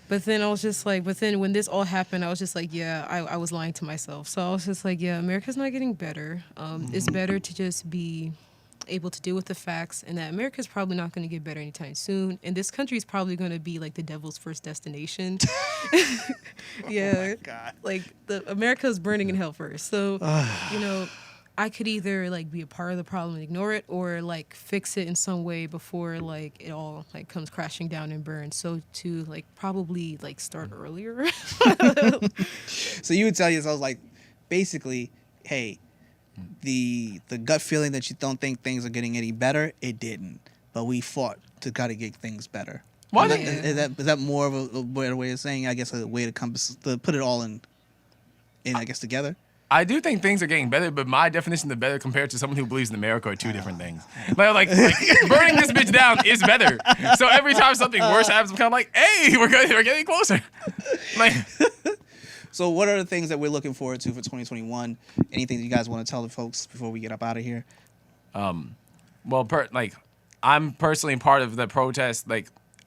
But then I was just but then when this all happened, I was just I was lying to myself. So I was just America's not getting better. It's better to just be able to deal with the facts and that America's probably not going to get better anytime soon. And this country is probably going to be the devil's first destination. Yeah. Oh my God. America's burning in hell first. So, I could either be a part of the problem and ignore it or fix it in some way before it all comes crashing down and burns. So to probably start earlier. So you would tell yourself basically, hey, the gut feeling that you don't think things are getting any better, it didn't. But we fought to gotta get things better. Why Is that more of a better way of saying, I guess, a way to put it all in I guess, together? I do think things are getting better, but my definition of better compared to someone who believes in America are two different things. Like burning this bitch down is better. So every time something worse happens, I'm kind of like, hey, we're getting closer. So what are the things that we're looking forward to for 2021? Anything that you guys want to tell the folks before we get up out of here? Well, I'm personally part of the protest,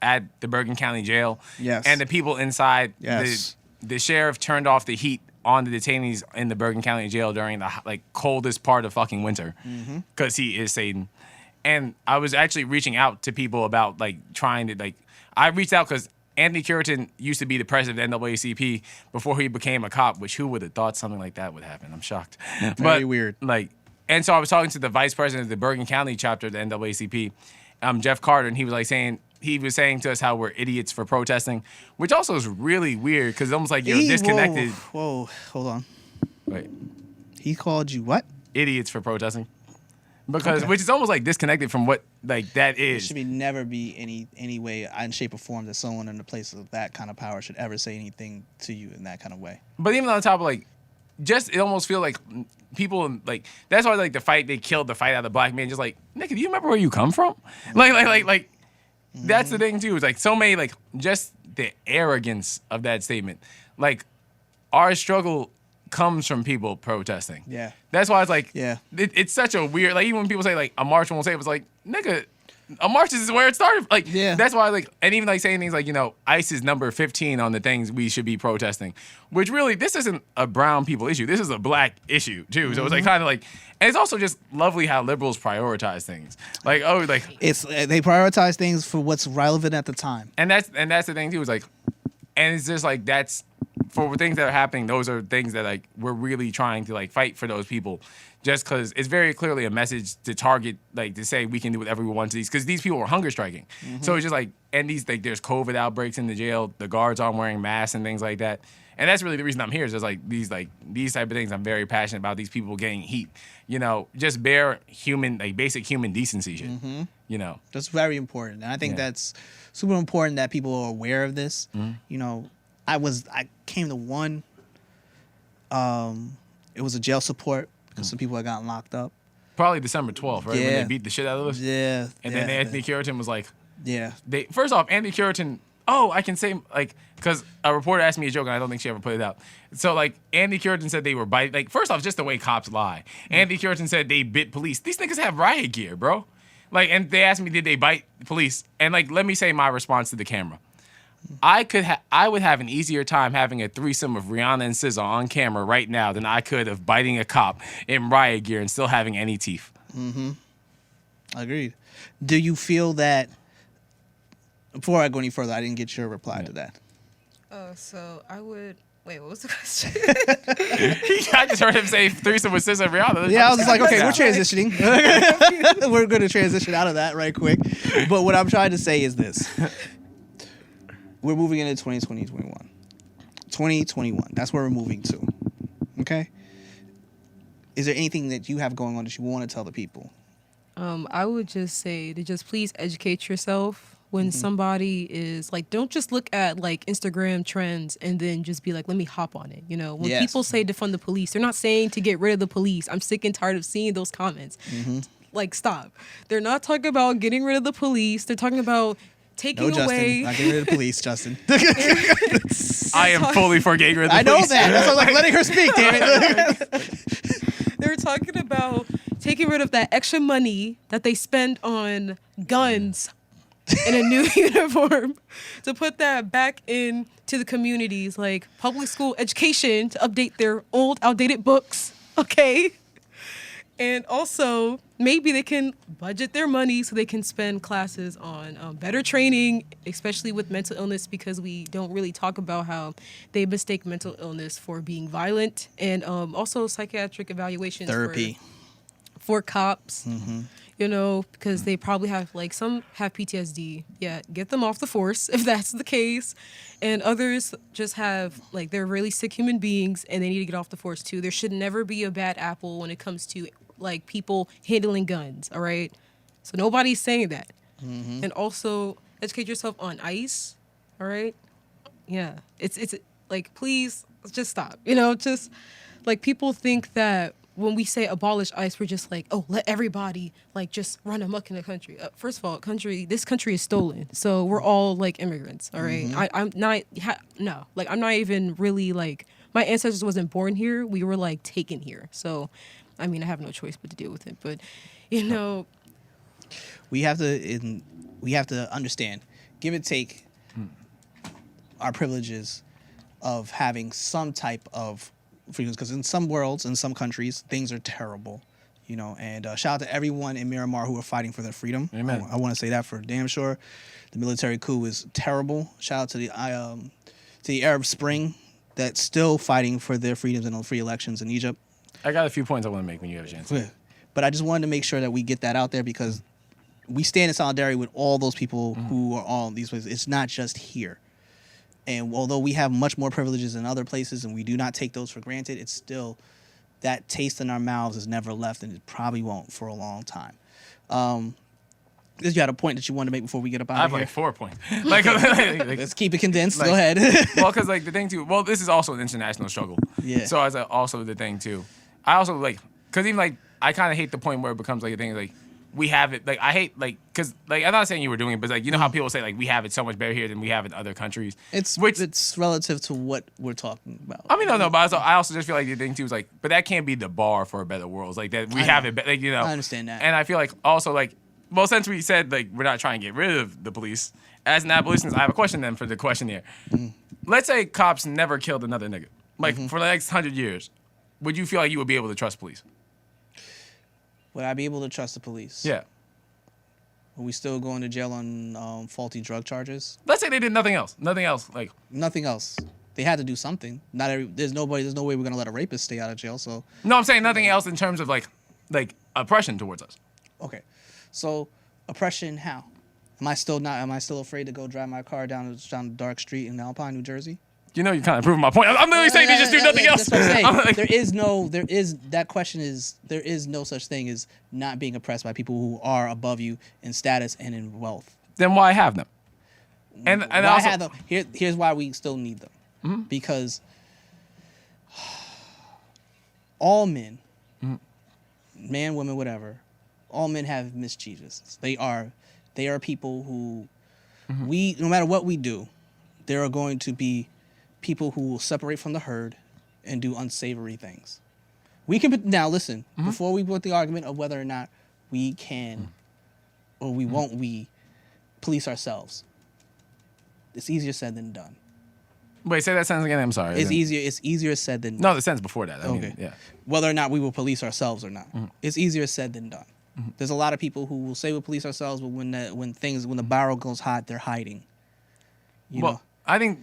at the Bergen County Jail. Yes. And the people inside. Yes. The sheriff turned off the heat on the detainees in the Bergen County Jail during the coldest part of fucking winter, because he is Satan. And I was actually reaching out to people about trying to I reached out because Anthony Curitin used to be the president of the NAACP before he became a cop, which who would have thought something like that would happen? I'm shocked. Very weird. And so I was talking to the vice president of the Bergen County chapter of the NAACP, Jeff Carter, and he was saying to us how we're idiots for protesting, which also is really weird because it's almost like you're disconnected. Whoa, hold on. Wait, He called you what? idiots for protesting, which is almost like disconnected from what like that There is. should never be any way, in shape or form, that someone in the place of that kind of power should ever say anything to you in that kind of way. But even on top of like, just it almost feels like people like that's why like the fight they killed the fight out of the black man. Just like, nigga, do you remember where you come from? Like. That's the thing too. It's like so many like just the arrogance of that statement. Like our struggle comes from people protesting. Yeah. That's why it's like Yeah. it's such a weird like even when people say like a march won't save, it's like nigga, a march is where it started. Like that's why like and even like saying things like ICE is number 15 on the things we should be protesting, which really this isn't a brown people issue. This is a black issue too. So it's like kind of like and it's also just lovely how liberals prioritize things. Like It's they prioritize things for what's relevant at the time. and that's the thing too. Is like and it's just like that's for things that are happening. Those are things that like we're really trying to like fight for those people. Just because it's very clearly a message to target, like to say we can do whatever we want to these, because these people are hunger striking. So it's just like, and these like there's COVID outbreaks in the jail, the guards aren't wearing masks and things like that, and that's really the reason I'm here. Is just like these type of things. I'm very passionate about these people getting heat. Just bare human like basic human decency shit. That's very important, and I think that's super important that people are aware of this. I came to one. It was a jail support. Because some people had gotten locked up. Probably December 12th, right? Yeah. When they beat the shit out of us. Yeah. And then Anthony Curitin was like, yeah. First off, Anthony Curitin. Oh, I can say like because a reporter asked me a joke and I don't think she ever put it out. So like Anthony Curitin said they were biting. Like first off, just the way cops lie. Anthony Curitin said they bit police. These niggas have riot gear, bro. Like, and they asked me, did they bite police? And like, let me say my response to the camera. I would have an easier time having a threesome of Rihanna and SZA on camera right now than I could of biting a cop in riot gear and still having any teeth. Agreed. Do you feel that? Before I go any further, I didn't get your reply to that. So I would. Wait, what was the question? I just heard him say threesome with SZA and Rihanna. Yeah, I was just like, okay, we're transitioning. We're going to transition out of that right quick. But what I'm trying to say is this. We're moving into 2021. 2021. That's where we're moving to. Okay? Is there anything that you have going on that you want to tell the people? I would just say to just please educate yourself when somebody is like, don't just look at like Instagram trends and then just be like, let me hop on it. When people say defund the police, they're not saying to get rid of the police. I'm sick and tired of seeing those comments. Like, stop. They're not talking about getting rid of the police. They're talking about taking Justin. away. Not getting rid of the police, Justin. I am fully for getting rid of the I know police. that. That's why I'm like letting her speak, damn it. They're talking about taking rid of that extra money that they spend on guns in a new uniform to put that back into the communities, like public school education to update their old, outdated books, okay? And also, maybe they can budget their money so they can spend classes on better training, especially with mental illness, because we don't really talk about how they mistake mental illness for being violent, and also psychiatric evaluations. Therapy. For cops, because they probably have, like, some have PTSD. Yeah, get them off the force if that's the case. And others just have, like, they're really sick human beings and they need to get off the force too. There should never be a bad apple when it comes to like people handling guns, all right? So nobody's saying that. And also educate yourself on ICE, all right? Yeah, it's like, please just stop. Just like people think that when we say abolish ICE, we're just like, oh, let everybody like just run amok in the country. First of all, this country is stolen, so we're all like immigrants, all right? I'm not I'm not even really like, my ancestors wasn't born here. We were like taken here, so. I mean, I have no choice but to deal with it. But, we have to understand, give and take our privileges of having some type of freedoms. Because in some worlds, in some countries, things are terrible. And shout out to everyone in Miramar who are fighting for their freedom. Amen. I want to say that for damn sure. The military coup is terrible. Shout out to the Arab Spring that's still fighting for their freedoms and free elections in Egypt. I got a few points I want to make when you have a chance. But I just wanted to make sure that we get that out there because we stand in solidarity with all those people who are on these places. It's not just here. And although we have much more privileges in other places and we do not take those for granted, it's still that taste in our mouths is never left, and it probably won't for a long time. You had a point that you wanted to make before we get up out I have of here. like 4 points. like, Let's keep it condensed. Go ahead. well, because like the thing too. Well, this is also an international struggle. Yeah. So as also the thing too, I also like because even like I kind of hate the point where it becomes like a thing like we have it like I hate like because like I'm not saying you were doing it, but like you know how people say like we have it so much better here than we have in other countries. It's relative to what we're talking about. I mean, no, but I also just feel like the thing too is like, but that can't be the bar for a better world. It's like that we have it, like you know. I understand that, and I feel like also like, well, since we said like we're not trying to get rid of the police, as an abolitionist, I have a question then for the question here. Let's say cops never killed another nigga, like for the next 100 years, would you feel like you would be able to trust police? Would I be able to trust the police? Yeah. Are we still going to jail on faulty drug charges? Let's say they did nothing else. Nothing else. Like nothing else. They had to do something. There's no way we're gonna let a rapist stay out of jail. So no, I'm saying nothing else in terms of like oppression towards us. Okay, so oppression. How? Am I still afraid to go drive my car down a dark street in Alpine, New Jersey? You know, you're kind of proving my point. I'm literally saying they just do nothing else. That's what I'm saying. There is no such thing as not being oppressed by people who are above you in status and in wealth. Then why have them? And why also, have them? Here's why we still need them. Because all men, man, woman, whatever, all men have mischievous. They are people who no matter what we do, there are going to be people who will separate from the herd and do unsavory things. We can now listen before we put the argument of whether or not we can or we won't police ourselves. It's easier said than done. Wait, say that sentence again. I'm sorry. It's easier said than done. No, the sentence before that. I Okay. mean, yeah. Whether or not we will police ourselves or not. It's easier said than done. There's a lot of people who will say we'll police ourselves, but when the barrel goes hot, they're hiding. You know? I think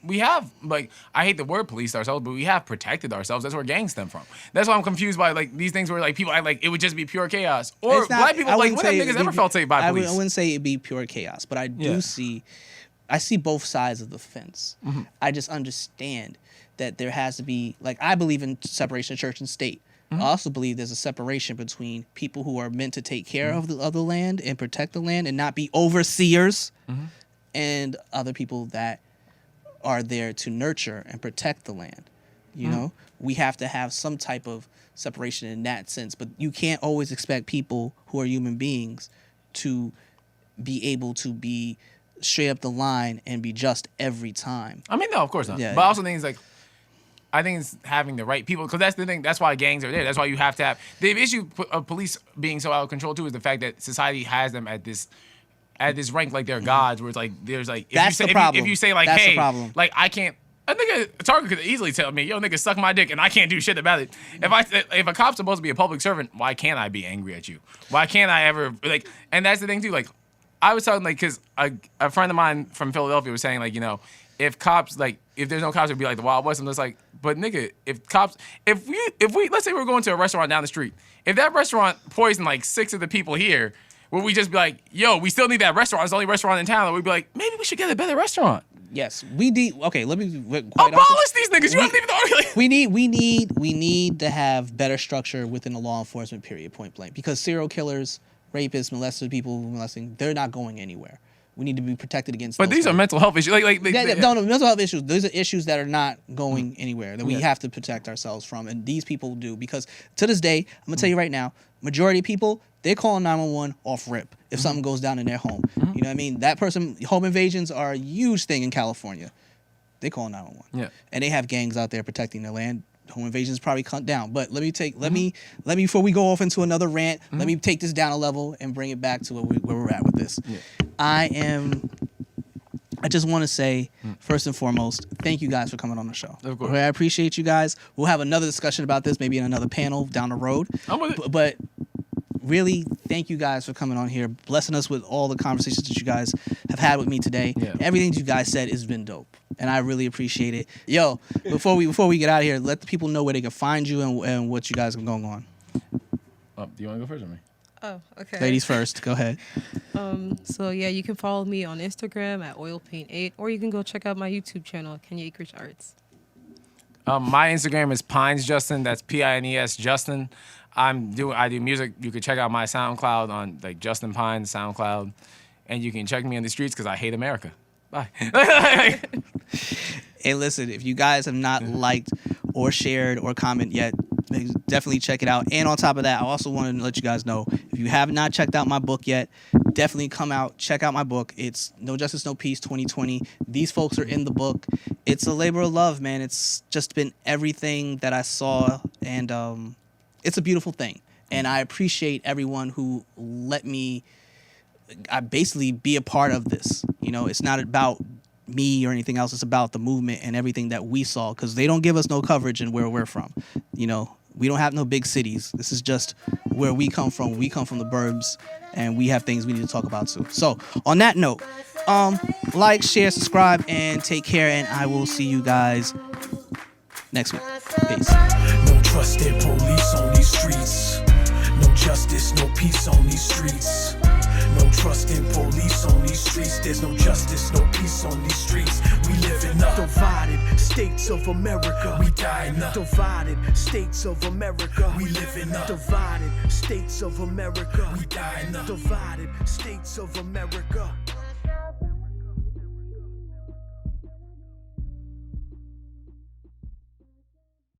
we have like I hate the word police ourselves, but we have protected ourselves. That's where gangs stem from. That's why I'm confused by like these things where like people act like it would just be pure chaos. Or black people like when have niggas ever felt safe by police? I wouldn't say it'd be pure chaos, but I see both sides of the fence. I just understand that there has to be like I believe in separation of church and state. I also believe there's a separation between people who are meant to take care of the land and protect the land and not be overseers. And other people that are there to nurture and protect the land. You know, we have to have some type of separation in that sense, but you can't always expect people who are human beings to be able to be straight up the line and be just every time. I mean, no, of course not. Yeah, but I also think it's like, I think it's having the right people, because that's the thing. That's why gangs are there. That's why you have to have the issue of police being so out of control too is the fact that society has them at this rank like they're gods, where it's like there's like if you say like, hey, like I can't. A nigga Target could easily tell me, yo, nigga, suck my dick, and I can't do shit about it. If a cop's supposed to be a public servant, why can't I be angry at you? Why can't I ever like? And that's the thing too. Like, I was talking like because a friend of mine from Philadelphia was saying like, you know, if there's no cops, it'd be like the Wild West. I'm just like, but nigga, if we let's say we're going to a restaurant down the street, if that restaurant poisoned like 6 of the people here. Would we just be like, yo, we still need that restaurant. It's the only restaurant in town. Or we'd be like, maybe we should get a better restaurant. Yes, we need. Okay, let me abolish these niggas. You haven't even argued. We need to have better structure within the law enforcement. Period. Point blank. Because serial killers, rapists, molesting, they're not going anywhere. We need to be protected against. But these are mental health issues. No, mental health issues. Those are issues that are not going anywhere that we have to protect ourselves from, and these people do. Because to this day, I'm gonna tell you right now, majority of people. They call 911 off rip if something goes down in their home. You know what I mean? That person, home invasions are a huge thing in California. They call 911. Yeah. And they have gangs out there protecting their land. Home invasions probably cut down. But let me before we go off into another rant, let me take this down a level and bring it back to where we're at with this. Yeah. I just want to say, first and foremost, thank you guys for coming on the show. Of course. I appreciate you guys. We'll have another discussion about this, maybe in another panel down the road. I'm with it. But really, thank you guys for coming on here, blessing us with all the conversations that you guys have had with me today. Yeah. Everything you guys said has been dope, and I really appreciate it. Yo, before we get out of here, let the people know where they can find you and what you guys are going on. Do you want to go first or me? Oh, okay. Ladies first. Go ahead. So yeah, you can follow me on Instagram at oilpaint8, or you can go check out my YouTube channel, Kenia Akridge Arts. My Instagram is Pines Justin. That's Pines Justin. I do music. You can check out my SoundCloud on like Justine Pines SoundCloud, and you can check me on the streets because I hate America. Bye. Hey, listen, if you guys have not liked or shared or comment yet, definitely check it out. And on top of that, I also wanted to let you guys know, if you have not checked out my book yet, definitely come out, check out my book. It's No Justice, No Peace 2020. These folks are in the book. It's a labor of love, man. It's just been everything that I saw, and it's a beautiful thing. And I appreciate everyone who let me basically be a part of this. You know, it's not about me or anything else. It's about the movement and everything that we saw, because they don't give us no coverage in where we're from. You know, we don't have no big cities. This is just where we come from. We come from the burbs, and we have things we need to talk about too. So on that note, like, share, subscribe, and take care, and I will see you guys next week. Peace. No trust in police on these streets. No justice, no peace on these streets. No trust in police on these streets. There's no justice, no peace on these streets. We live in the divided states of America. We die in the divided states of America. We live in the divided states of America. We die in the divided states of America.